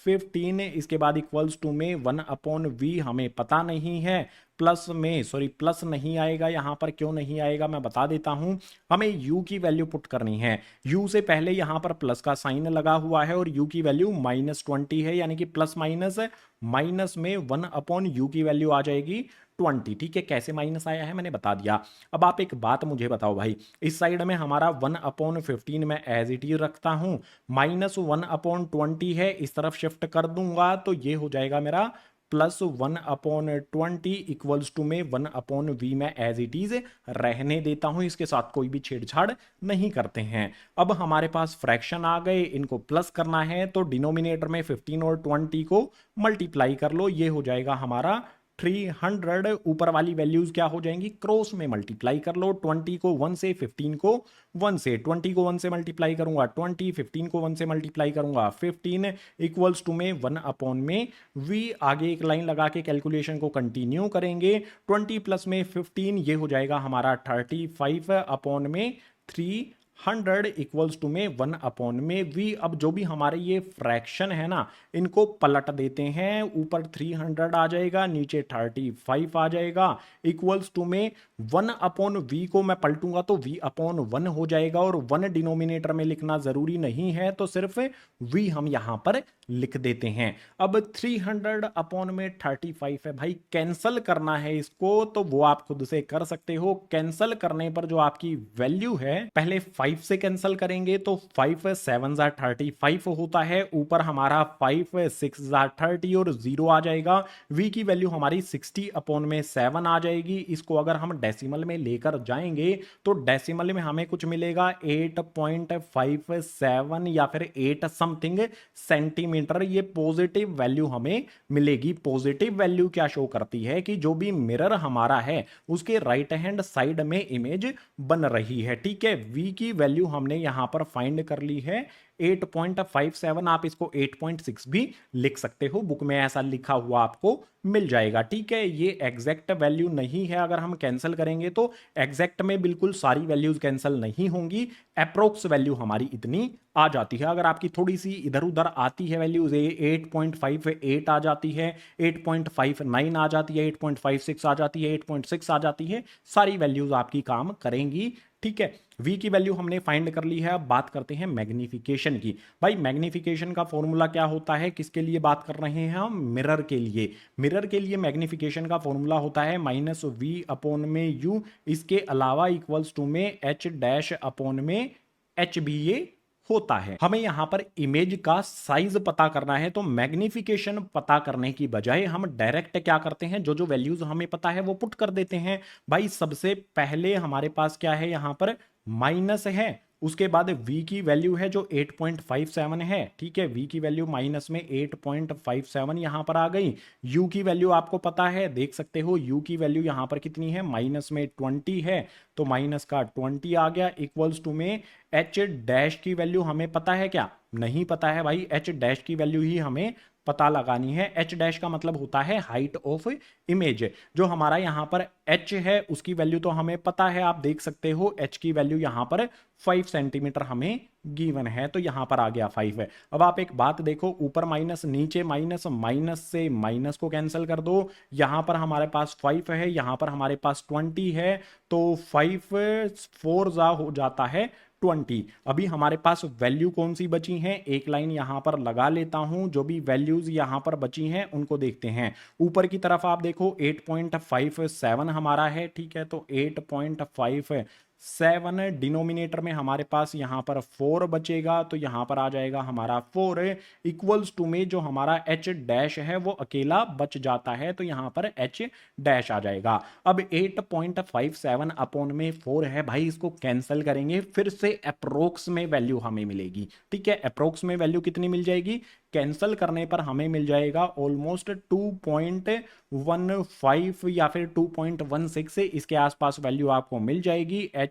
15, इसके बाद इक्वल्स टू में 1/v हमें पता नहीं है, प्लस में प्लस नहीं आएगा यहाँ पर, क्यों नहीं आएगा मैं बता देता हूँ। हमें u की वैल्यू पुट करनी है, u से पहले यहाँ पर प्लस का साइन लगा हुआ है और u की वैल्यू -20 है, यानी कि प्लस माइनस माइनस में 1/u की वैल्यू आ जाएगी 20। ठीक है, कैसे माइनस आया है मैंने बता दिया। अब आप एक बात मुझे बताओ भाई, इस साइड में हमारा 1/15 मैं एज इट इज रखता हूं, -1/20 है, इस तरफ शिफ्ट कर दूंगा तो ये हो जाएगा मेरा +1/20 इक्वल्स टू में 1/v में एज इट इज रहने देता हूं, इसके साथ कोई भी छेड़छाड़ नहीं करते हैं। अब हमारे पास फ्रैक्शन आ गए, इनको प्लस करना है तो डिनोमिनेटर में 15 और 20 को मल्टीप्लाई कर लो, ये हो जाएगा हमारा 300। ऊपर वाली वैल्यूज क्या हो जाएंगी, क्रॉस में मल्टीप्लाई कर लो, 20 को 1 से, 15 को 1 से, 20 को 1 से मल्टीप्लाई करूंगा 20, 15 को 1 से मल्टीप्लाई करूंगा 15 इक्वल्स टू में 1 में v। आगे एक लाइन लगा के कैलकुलेशन को कंटिन्यू करेंगे, 20 प्लस में 15 ये हो जाएगा हमारा 35 में 300 इक्वल्स टू में 1 में v। अब जो भी हमारे ये फ्रैक्शन है ना, इनको पलट देते हैं, ऊपर 300 आ जाएगा, नीचे 35 आ जाएगा, इक्वल्स टू में 1/v को मैं पलटूंगा तो v/1 हो जाएगा, और 1 डिनोमिनेटर में लिखना जरूरी नहीं है तो सिर्फ v हम यहां पर लिख देते हैं। अब 300 में 35 है भाई, कैंसल करना है इसको तो वो आप खुद से कर सकते हो। कैंसल करने पर जो आपकी वैल्यू है, पहले 5 से कैंसल करेंगे तो 5 7 35 होता है, ऊपर हमारा 5 6 30 और 0 आ जाएगा। v की वैल्यू हमारी 60/7 आ जाएगी। इसको अगर हम डेसिमल में लेकर जाएंगे तो डेसिमल में हमें कुछ मिलेगा 8.57 या फिर 8 समथिंग सेंटीमीटर। ये पॉजिटिव वैल्यू हमें मिलेगी। पॉजिटिव वैल्यू क्या शो करती है कि जो भी मिरर हमारा है उसके राइट हैंड साइड में इमेज बन रही है। ठीक है, v की वैल्यू हमने यहां पर फाइंड कर ली है 8.57, आप इसको 8.6 भी लिख सकते हो, बुक में ऐसा लिखा हुआ आपको मिल जाएगा। ठीक है, ये एग्जैक्ट वैल्यू नहीं है, अगर हम कैंसिल करेंगे तो एग्जैक्ट में बिल्कुल सारी वैल्यूज कैंसिल नहीं होंगी, अप्रोक्स वैल्यू हमारी इतनी आ जाती है। अगर आपकी थोड़ी सी इधर उधर आती है वैल्यूज, 8.58 आ जाती है, 8.59 आ जाती है, 8.56 आ जाती है, 8.6 आ जाती है, सारी वैल्यूज आपकी काम करेंगी। ठीक है, v की वैल्यू हमने फाइंड कर ली है। अब बात करते हैं मैग्निफिकेशन की। भाई मैग्निफिकेशन का फॉर्मूला क्या होता है, किसके लिए बात कर रहे हैं हम, मिरर के लिए। मिरर के लिए मैग्निफिकेशन का फॉर्मूला होता है -v/u, इसके अलावा इक्वल्स टू में h' h भी ये होता है। हमें यहां पर इमेज का साइज पता करना है, तो मैग्निफिकेशन पता करने की बजाय हम डायरेक्ट क्या करते हैं, जो जो वैल्यूज हमें पता है वो पुट कर देते हैं। भाई सबसे पहले हमारे पास क्या है, यहां पर माइनस है, उसके बाद v की वैल्यू है जो 8.57 है। ठीक है, v की वैल्यू माइनस में 8.57 यहां पर आ गई। u की वैल्यू आपको पता है, देख सकते हो u की वैल्यू यहां पर कितनी है, माइनस में 20 है, तो माइनस का 20 आ गया, इक्वल्स टू में h' की वैल्यू हमें पता है क्या, नहीं पता है भाई, h' की वैल्यू ही हमें पता लगानी है। h' का मतलब होता है हाइट ऑफ इमेज। जो हमारा यहां पर h है उसकी वैल्यू तो हमें पता है, आप देख सकते हो h की वैल्यू यहां पर 5 सेंटीमीटर हमें गिवन है, तो यहां पर आ गया 5 है। अब आप एक बात देखो, ऊपर माइनस नीचे माइनस, माइनस से माइनस को कैंसिल कर दो, यहां पर हमारे पास 5 है, यहां पर हमारे पास 20 है, तो 5 4 जा हो जाता है 20। अभी हमारे पास वैल्यू कौन सी बची हैं, एक लाइन यहां पर लगा लेता हूं, जो भी वैल्यूज यहां पर बची हैं उनको देखते हैं। ऊपर की तरफ आप देखो 8.57 हमारा है, ठीक है, तो 8.57 डिनोमिनेटर में हमारे पास यहां पर 4 बचेगा, तो यहां पर आ जाएगा हमारा 4 इक्वल्स टू में जो हमारा h' है वो अकेला बच जाता है, तो यहां पर h' आ जाएगा। अब 8.57 अपॉन में 4 है भाई, इसको कैंसिल करेंगे, फिर से अप्रोक्स में वैल्यू हमें मिलेगी। ठीक है, अप्रोक्स में वैल्यू कितनी मिल जाएगी, कैंसिल करने पर हमें मिल जाएगा ऑलमोस्ट 2.15 या फिर 2.16, इसके आसपास वैल्यू आपको मिल जाएगी h',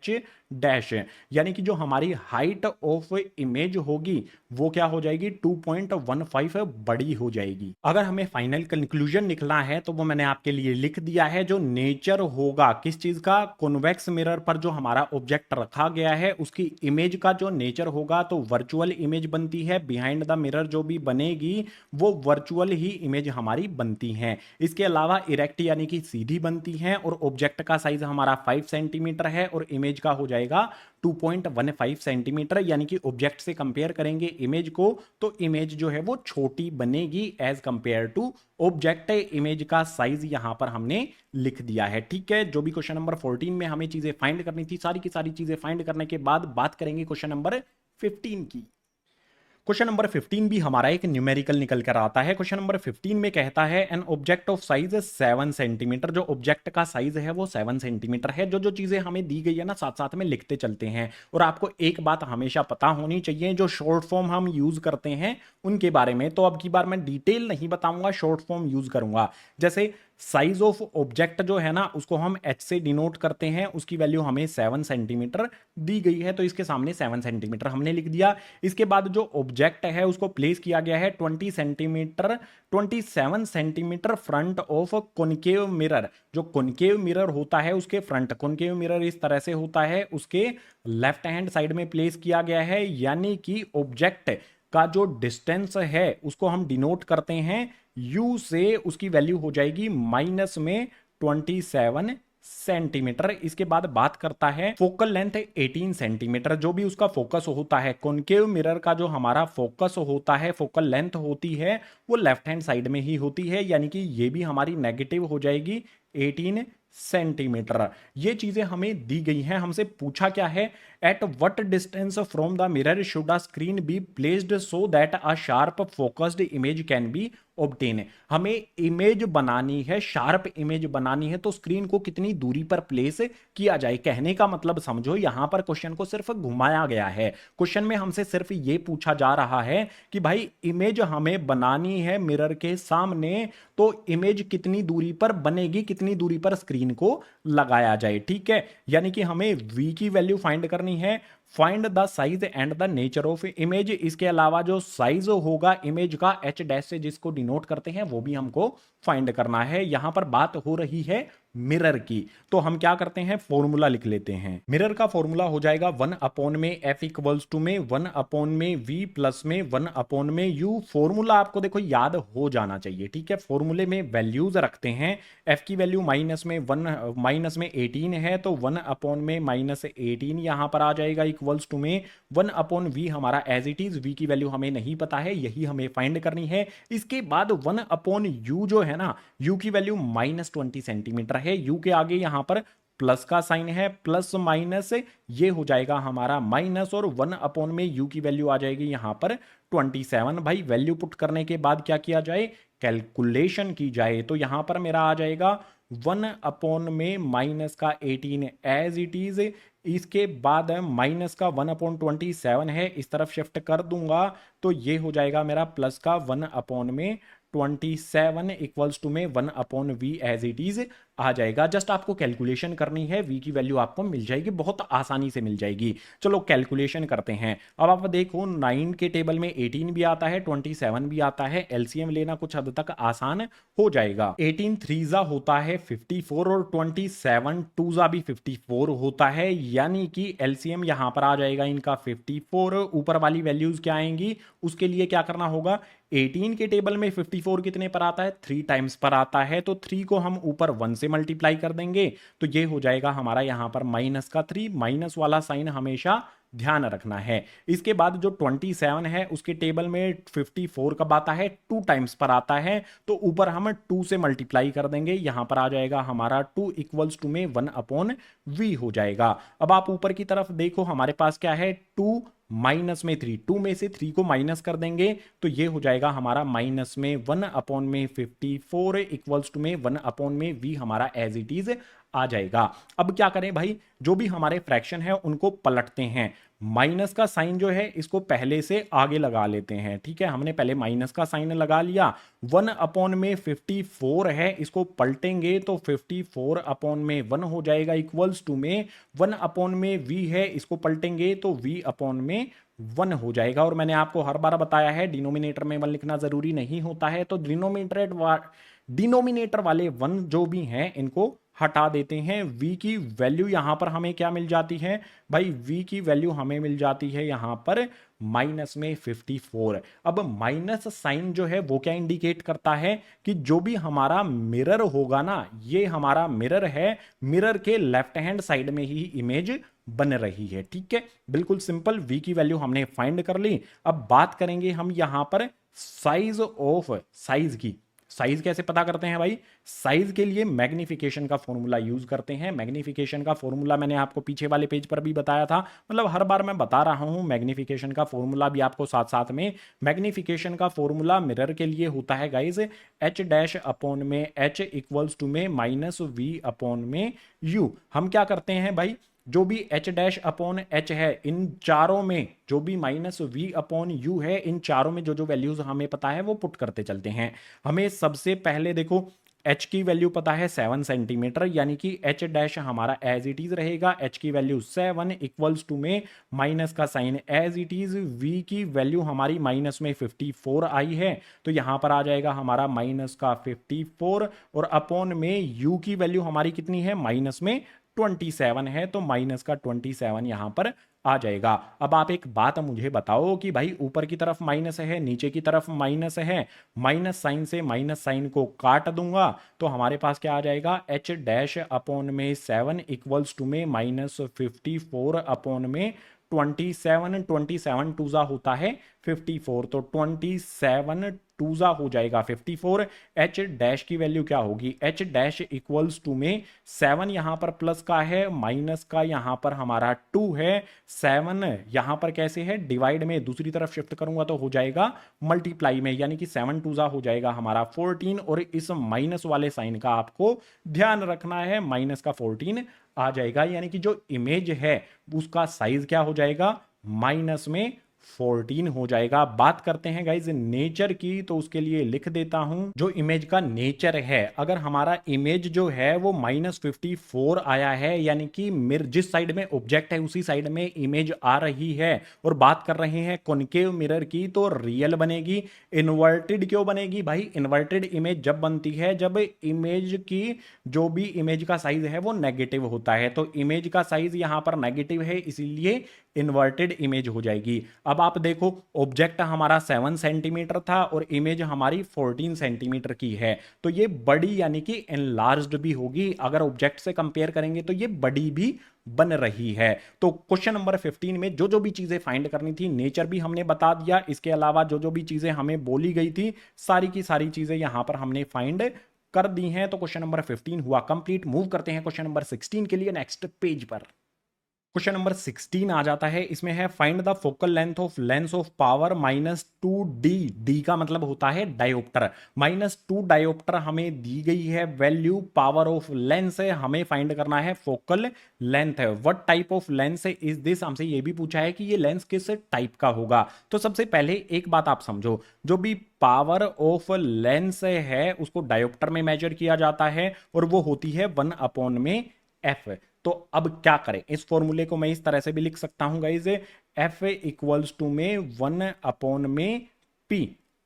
यानी कि जो हमारी हाइट ऑफ इमेज होगी वो क्या हो जाएगी, 2.15 बड़ी हो जाएगी। अगर हमें फाइनल कंक्लूजन निकलना है तो वो मैंने आपके लिए लिख दिया है। जो नेचर होगा किस चीज का, कॉन्वेक्स मिरर पर जो हमारा ऑब्जेक्ट रखा गया है उसकी इमेज का जो नेचर होगा, तो वर्चुअल इमेज बनती है, बिहाइंड द मिरर जो भी बनेगी वो वर्चुअल ही इमेज हमारी बनती हैं। इसके अलावा इरेक्ट यानी कि सीधी बनती हैं और ऑब्जेक्ट का साइज हमारा 5 सेंटीमीटर है और इमेज का हो जाएगा 2.15 सेंटीमीटर, यानी कि ऑब्जेक्ट से कंपेयर करेंगे इमेज को तो इमेज जो है वो छोटी बनेगी as compare to object. Image का साइज यहां पर हमने लिख दिया है। ठीक है, जो भी क्वेश्चन नंबर 14 में हमें चीजें फाइंड करनी थी सारी की सारी चीजें फाइंड करने के बाद बात करेंगे क्वेश्चन नंबर 15 की। क्वेश्चन नंबर 15 भी हमारा एक न्यूमेरिकल निकल कर आता है। क्वेश्चन नंबर 15 में कहता है an object of size 7 centimetre, जो ऑब्जेक्ट का साइज है वो 7 सेंटीमीटर है। जो जो चीजें हमें दी गई है ना साथ साथ में लिखते चलते हैं। और आपको एक बात हमेशा पता होनी चाहिए, जो शॉर्ट फॉर्म हम यूज करते हैं उनके बारे में। तो अब की बार मैं डिटेल नहीं बताऊंगा, शॉर्ट फॉर्म यूज करूंगा। जैसे साइज ऑफ ऑब्जेक्ट जो है ना उसको हम एच से डिनोट करते हैं, उसकी वैल्यू हमें 7 सेंटीमीटर दी गई है तो इसके सामने 7 सेंटीमीटर हमने लिख दिया। इसके बाद जो ऑब्जेक्ट है उसको प्लेस किया गया है 27 centimetre front of concave mirror. जो कॉनकेव मिरर होता है उसके फ्रंट, कॉनकेव मिरर इस तरह से होता है, उसके लेफ्ट हैंड साइड में प्लेस किया गया है। यानी कि ऑब्जेक्ट का जो डिस्टेंस है उसको हम डिनोट करते हैं u से, उसकी वैल्यू हो जाएगी माइनस में 27 सेंटीमीटर। इसके बाद बात करता है फोकल लेंथ 18 सेंटीमीटर, जो भी उसका फोकस होता है कॉनकेव मिरर का जो हमारा फोकस होता है, फोकल लेंथ होती है वो लेफ्ट हैंड साइड में ही होती है। यानी कि ये भी हमारी नेगेटिव हो जाएगी 18 सेंटीमीटर। ये चीजें हमें दी गई हैं। हमसे पूछा क्या है, at what distance from the mirror should a screen be placed so that a sharp focused image can be obtain. हमें इमेज बनानी है, शार्प इमेज बनानी है तो स्क्रीन को कितनी दूरी पर प्लेस किया जाए। कहने का मतलब समझो, यहां पर क्वेश्चन को सिर्फ घुमाया गया है। क्वेश्चन में हमसे सिर्फ ये पूछा जा रहा है कि भाई इमेज हमें बनानी है मिरर के सामने, तो इमेज कितनी दूरी पर बनेगी, कितनी दूरी पर स्क्रीन को लगाया जाए। ठीक है, यानी कि हमें v की वैल्यू फाइंड करनी है। Find the size and the nature of image. इसके अलावा जो साइज होगा इमेज का h डैश से जिसको डिनोट करते हैं वो भी हमको फाइंड करना है। यहां पर बात हो रही है मिरर की, तो हम क्या करते हैं फॉर्मूला लिख लेते हैं। मिरर का फॉर्मूला हो जाएगा 1 अपॉन में f इक्वल्स टू में 1 अपॉन में v प्लस में 1 अपॉन में u। फॉर्मूला आपको देखो याद हो जाना चाहिए। ठीक है, फॉर्मूले में वैल्यूज रखते हैं। f की वैल्यू माइनस में 18 है तो 1 अपॉन में -18 यहां पर आ जाएगा इक्वल्स टू में 1 अपॉन v हमारा एज इट इज। v की वैल्यू हमें नहीं पता है, यही हमें फाइंड करनी है। इसके बाद 1 अपॉन u जो है ना, u की वैल्यू -20 सेंटीमीटर है। u के आगे यहां पर प्लस का साइन है, प्लस माइनस ये हो जाएगा हमारा माइनस, और 1 अपॉन में u की वैल्यू आ जाएगी यहां पर 27। भाई वैल्यू पुट करने के बाद क्या किया जाए, कैलकुलेशन की जाए। तो यहां पर मेरा आ जाएगा 1 अपॉन में माइनस का 18 एज इट इज। इसके बाद माइनस का 1 अपॉन 27 है, इस तरफ शिफ्ट कर दूंगा तो ये हो जाएगा मेरा प्लस का 1 अपॉन में 27 इक्वल्स टू में 1 upon v as it is आ जाएगा। जस्ट आपको कैलकुलेशन करनी है, v की वैल्यू आपको मिल जाएगी, बहुत आसानी से मिल जाएगी। चलो कैलकुलेशन करते हैं। अब आप देखो 9 के टेबल में 18 भी आता है, 27 भी आता है। एलसीएम लेना कुछ हद तक आसान हो जाएगा। 18 थ्रीजा होता है 54 और 27 टूजा भी 54 होता है, यानी कि एलसीएम यहां पर आ जाएगा इनका 54। ऊपर वाली वैल्यूज क्या आएंगी, उसके लिए क्या करना होगा, 18 के टेबल में 54 कितने पर आता है, 3 टाइम्स पर आता है। तो 3 को हम ऊपर 1 से मल्टीप्लाई कर देंगे तो ये हो जाएगा हमारा यहां पर माइनस का 3। माइनस वाला साइन हमेशा ध्यान रखना है। इसके बाद जो 27 है उसके टेबल में 54 कब आता है, 2 टाइम्स पर आता है। तो ऊपर हम 2 से मल्टीप्लाई कर देंगे, यहां पर आ जाएगा हमारा 2 इक्वल्स टू में 1 अपॉन v हो जाएगा। अब आप ऊपर की तरफ देखो हमारे पास क्या है, 2 माइनस में 3, 2 में से 3 को माइनस कर देंगे तो ये हो जाएगा हमारा माइनस में 1 अपॉन में 54 इक्वल्स टू में 1 अपॉन में v हमारा एज इट इज आ जाएगा। अब क्या करें भाई, जो भी हमारे फ्रैक्शन है उनको पलटते हैं। माइनस का साइन जो है इसको पहले से आगे लगा लेते हैं। ठीक है, हमने पहले माइनस का साइन लगा लिया। 1 अपॉन में 54 है, इसको पलटेंगे तो 54 अपॉन में 1 हो जाएगा इक्वल्स टू में 1 अपॉन में v है, इसको पलटेंगे तो v अपॉन में 1 हो जाएगा। और मैंने आपको हर बार बताया है डिनोमिनेटर में 1 लिखना जरूरी नहीं होता है, तो डिनोमिनेटर वाले 1 जो भी हैं इनको हटा देते हैं। v की वैल्यू यहां पर हमें क्या मिल जाती है भाई, v की वैल्यू हमें मिल जाती है यहां पर माइनस में 54। अब माइनस साइन जो है वो क्या इंडिकेट करता है कि जो भी हमारा मिरर होगा ना, ये हमारा मिरर है, मिरर के लेफ्ट हैंड साइड में ही इमेज बन रही है। ठीक है, बिल्कुल सिंपल, v की वैल्यू हमने फाइंड कर ली। अब बात करेंगे हम यहां पर साइज ऑफ, साइज की। साइज कैसे पता करते हैं भाई, साइज के लिए मैग्निफिकेशन का फॉर्मूला यूज करते हैं। मैग्निफिकेशन का फॉर्मूला मैंने आपको पीछे वाले पेज पर भी बताया था, मतलब हर बार मैं बता रहा हूं मैग्निफिकेशन का फॉर्मूला भी आपको साथ साथ में। मैग्निफिकेशन का फॉर्मूला मिरर के लिए होता है गाइज एच डैश अपॉन में एच इक्वल्स टू में माइनस वी अपॉन में यू। हम क्या करते हैं भाई, जो भी एच डैश अपॉन एच है, इन चारों में जो भी माइनस वी अपॉन यू है, इन चारों में जो जो वैल्यूज हमें पता है वो पुट करते चलते हैं। हमें सबसे पहले देखो h की वैल्यू पता है 7 सेंटीमीटर, यानी कि h डैश हमारा एज इट इज रहेगा, h की वैल्यू 7 इक्वल्स टू में माइनस का sign as it is, v की वैल्यू हमारी माइनस में 54 आई है, तो यहां पर आ जाएगा हमारा माइनस का 54, और अपॉन में u की वैल्यू हमारी कितनी है, माइनस में 27 है, तो माइनस का 27 यहां पर आ जाएगा। अब आप एक बात मुझे बताओ कि भाई ऊपर की तरफ माइनस है, नीचे की तरफ माइनस है, माइनस साइन से माइनस साइन को काट दूंगा तो हमारे पास क्या आ जाएगा, h डैश अपॉन में 7 इक्वल्स टू में माइनस 54 अपॉन में 27, 27 टूजा होता है 54, तो 27 टूजा हो जाएगा 54। h डैश की वैल्यू क्या होगी, h डैश इक्वल्स टू में 7 यहां पर प्लस का है, माइनस का यहां पर हमारा 2 है, 7 यहां पर कैसे है, डिवाइड में दूसरी तरफ शिफ्ट करूंगा तो हो जाएगा मल्टीप्लाई में, यानी कि 7 टूजा हो जाएगा हमारा 14, और इस माइनस वाले साइन का आपको ध्यान रखना है, माइनस का 14 आ जाएगा, यानी कि जो इमेज है उसका साइज क्या हो जाएगा, माइनस में 14 हो जाएगा। बात करते हैं गाइज नेचर की, तो उसके लिए लिख देता हूं जो इमेज का नेचर है। अगर हमारा इमेज जो है वो माइनस 54 आया है, यानी कि मिरर जिस साइड में ऑब्जेक्ट है उसी साइड में इमेज आ रही है, और बात कर रहे हैं कॉनकेव मिरर की, तो रियल बनेगी। इन्वर्टेड क्यों बनेगी भाई, इन्वर्टेड इमेज जब बनती है जब इमेज की जो भी इमेज का साइज है वो नेगेटिव होता है, तो इमेज का साइज यहां पर नेगेटिव है, इसीलिए इन्वर्टेड इमेज हो जाएगी। अब आप देखो ऑब्जेक्ट हमारा 7 सेंटीमीटर था और इमेज हमारी 14 सेंटीमीटर की है, तो ये बड़ी यानी कि एनलार्ज्ड भी होगी, अगर ऑब्जेक्ट से कंपेयर करेंगे तो ये बड़ी भी बन रही है। तो क्वेश्चन नंबर 15 में जो जो भी चीजें फाइंड करनी थी, नेचर भी हमने बता दिया, इसके अलावा जो जो भी चीजें हमें बोली गई थी सारी की सारी चीजें यहां पर हमने फाइंड कर दी हैं। तो क्वेश्चन नंबर 15 हुआ कंप्लीट। मूव करते हैं क्वेश्चन नंबर 16 के लिए नेक्स्ट पेज पर। क्वेश्चन नंबर 16 आ जाता है, इसमें है find the focal length of power -2d। D का मतलब होता है डायोप्टर। -2 डायोप्टर हमें दी गई है वैल्यू, पावर ऑफ लेंस है, हमें फाइंड करना है फोकल लेंथ है। What type of lens is this, हमसे ये भी पूछा है कि ये लेंस किस टाइप का होगा। तो सबसे पहले एक बात आप समझो, जो भी पावर ऑफ लेंस है उसको डायोप्टर में मेजर किया जाता है, और वो होती है 1 में एफ। तो अब क्या करें, इस फॉर्मूले को मैं इस तरह से भी लिख सकता हूं गाइस, एफ इक्वल्स टू में 1 में पी।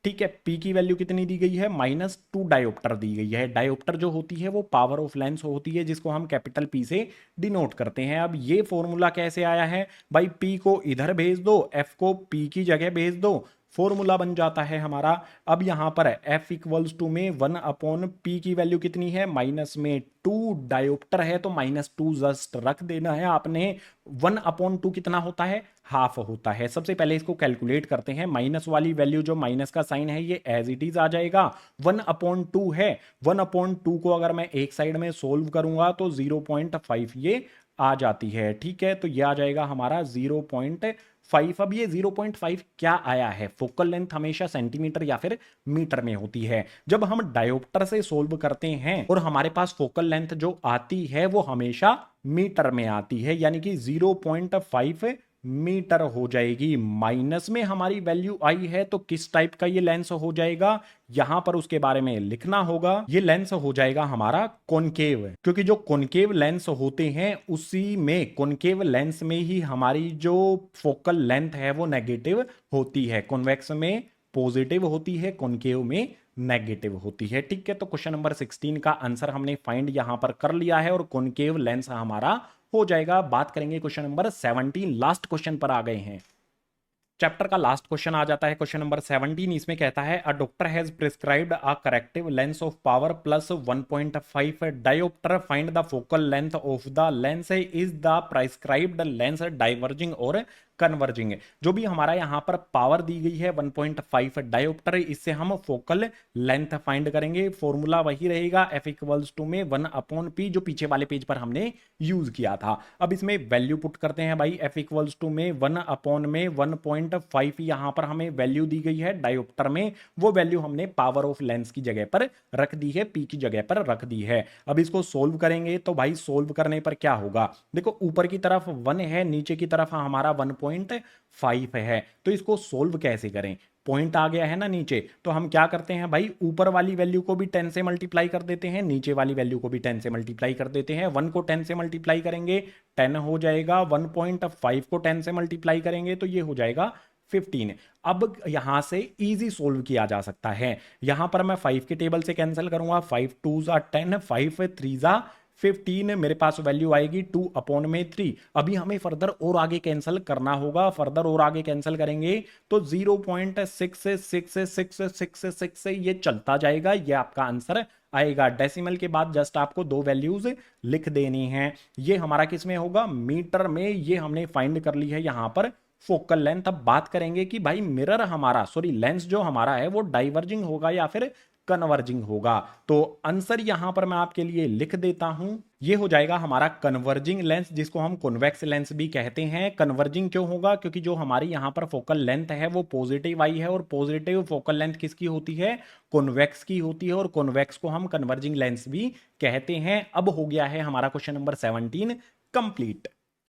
ठीक है, पी की वैल्यू कितनी दी गई है, -2 डायोप्टर दी गई है। डायोप्टर जो होती है वो पावर ऑफ लेंस होती है, जिसको हम कैपिटल पी से डिनोट करते हैं। अब ये फॉर्मूला कैसे आया है भाई, पी को इधर भेज दो, एफ को पी की जगह भेज दो, फॉर्मूला बन जाता है हमारा। अब यहां पर f इक्वल्स टू में 1/p की वैल्यू कितनी है, -2 डायोप्टर है तो -2 जस्ट रख देना है आपने। 1/2 कितना होता है, हाफ होता है। सबसे पहले इसको कैलकुलेट करते हैं, माइनस वाली वैल्यू जो माइनस का साइन है ये एज इट इज आ जाएगा, 1/2 है। 1/2 को अगर मैं एक साइड में सोल्व करूंगा तो 0.5 ये आ जाती है। ठीक है, तो ये आ जाएगा हमारा 0.5। अब ये 0.5 क्या आया है, फोकल लेंथ हमेशा सेंटीमीटर या फिर मीटर में होती है। जब हम डायोप्टर से सोल्व करते हैं और हमारे पास फोकल लेंथ जो आती है वो हमेशा मीटर में आती है, यानी कि 0.5 मीटर हो जाएगी। माइनस में हमारी वैल्यू आई है तो किस टाइप का ये लेंस हो जाएगा, यहां पर उसके बारे में लिखना होगा। ये लेंस हो जाएगा हमारा कॉनकेव, क्योंकि जो कॉनकेव लेंस होते हैं उसी में, कॉनकेव लेंस में ही हमारी जो फोकल लेंथ है वो नेगेटिव होती है। कॉन्वेक्स में पॉजिटिव होती है, कॉनकेव में नेगेटिव होती है। ठीक है, तो क्वेश्चन नंबर 16 का आंसर हमने फाइंड यहां पर कर लिया है और कॉनकेव लेंस हमारा हो जाएगा। बात करेंगे क्वेश्चन नंबर 17, लास्ट क्वेश्चन पर आ गए हैं। चैप्टर का लास्ट क्वेश्चन आ जाता है क्वेश्चन नंबर 17। इसमें कहता है a doctor has prescribed a corrective lens of power plus 1.5 dioptre, find the focal length of the lens, is the prescribed lens diverging और कन्वर्जिंग। जो भी हमारा यहां पर पावर दी गई है 1.5 डायोप्टर, इससे हम फोकल लेंथ फाइंड करेंगे। फॉर्मूला वही रहेगा एफ इक्वल्स टू में 1/p, जो पीछे वाले पेज पर हमने यूज किया था। अब इसमें वैल्यू पुट करते हैं भाई। एफ इक्वल्स टू में 1/1.5 यहां पर हमें वैल्यू दी गई है डायोप्टर में, वो वैल्यू हमने पावर ऑफ लेंस की जगह पर रख दी है, पी की जगह पर रख दी है। अब इसको सोल्व करेंगे तो भाई सोल्व करने पर क्या होगा, देखो ऊपर की तरफ 1 है, नीचे की तरफ हमारा 1.5 है, तो इसको सोल्व कैसे करें। पॉइंट आ गया है ना नीचे, तो हम क्या करते हैं भाई, ऊपर वाली वैल्यू को भी 10 से मल्टीप्लाई कर देते हैं, नीचे वाली वैल्यू को भी 10 से मल्टीप्लाई कर देते हैं। 1 को 10 से मल्टीप्लाई करेंगे 10 हो जाएगा, 1.5 को 10 से मल्टीप्लाई करेंगे तो ये हो जाएगा 15। अब यहां से इजी सोल्व किया जा सकता है। यहां पर मैं 5 के टेबल से कैंसिल करूंगा, 5 2 जा 10, 5 3 जा 15, मेरे पास वैल्यू आएगी 2/3। अभी हमें फर्दर और आगे कैंसिल करना होगा, फर्दर और आगे कैंसिल करेंगे तो 0.666666 से ये चलता जाएगा, ये आपका आंसर आएगा। डेसिमल के बाद जस्ट आपको 2 वैल्यूज लिख देनी है। ये हमारा किस में होगा, मीटर में। ये हमने फाइंड कर ली है यहां पर फोकल लेंथ। अब बात करेंगे कि भाई मिरर हमारा, सॉरी लेंस जो हमारा है वो डाइवर्जिंग होगा या फिर कन्वर्जिंग होगा। तो आंसर यहां पर मैं आपके लिए लिख देता हूं, ये हो जाएगा हमारा कन्वर्जिंग लेंस, जिसको हम कॉन्वेक्स लेंस भी कहते हैं। कन्वर्जिंग क्यों होगा, क्योंकि जो हमारी यहां पर फोकल लेंथ है वो पॉजिटिव आई है, और पॉजिटिव फोकल लेंथ किसकी होती है, कॉन्वेक्स की होती है, और कॉन्वेक्स को हम कन्वर्जिंग लेंस भी कहते हैं। अब हो गया है हमारा क्वेश्चन नंबर 17 कंप्लीट।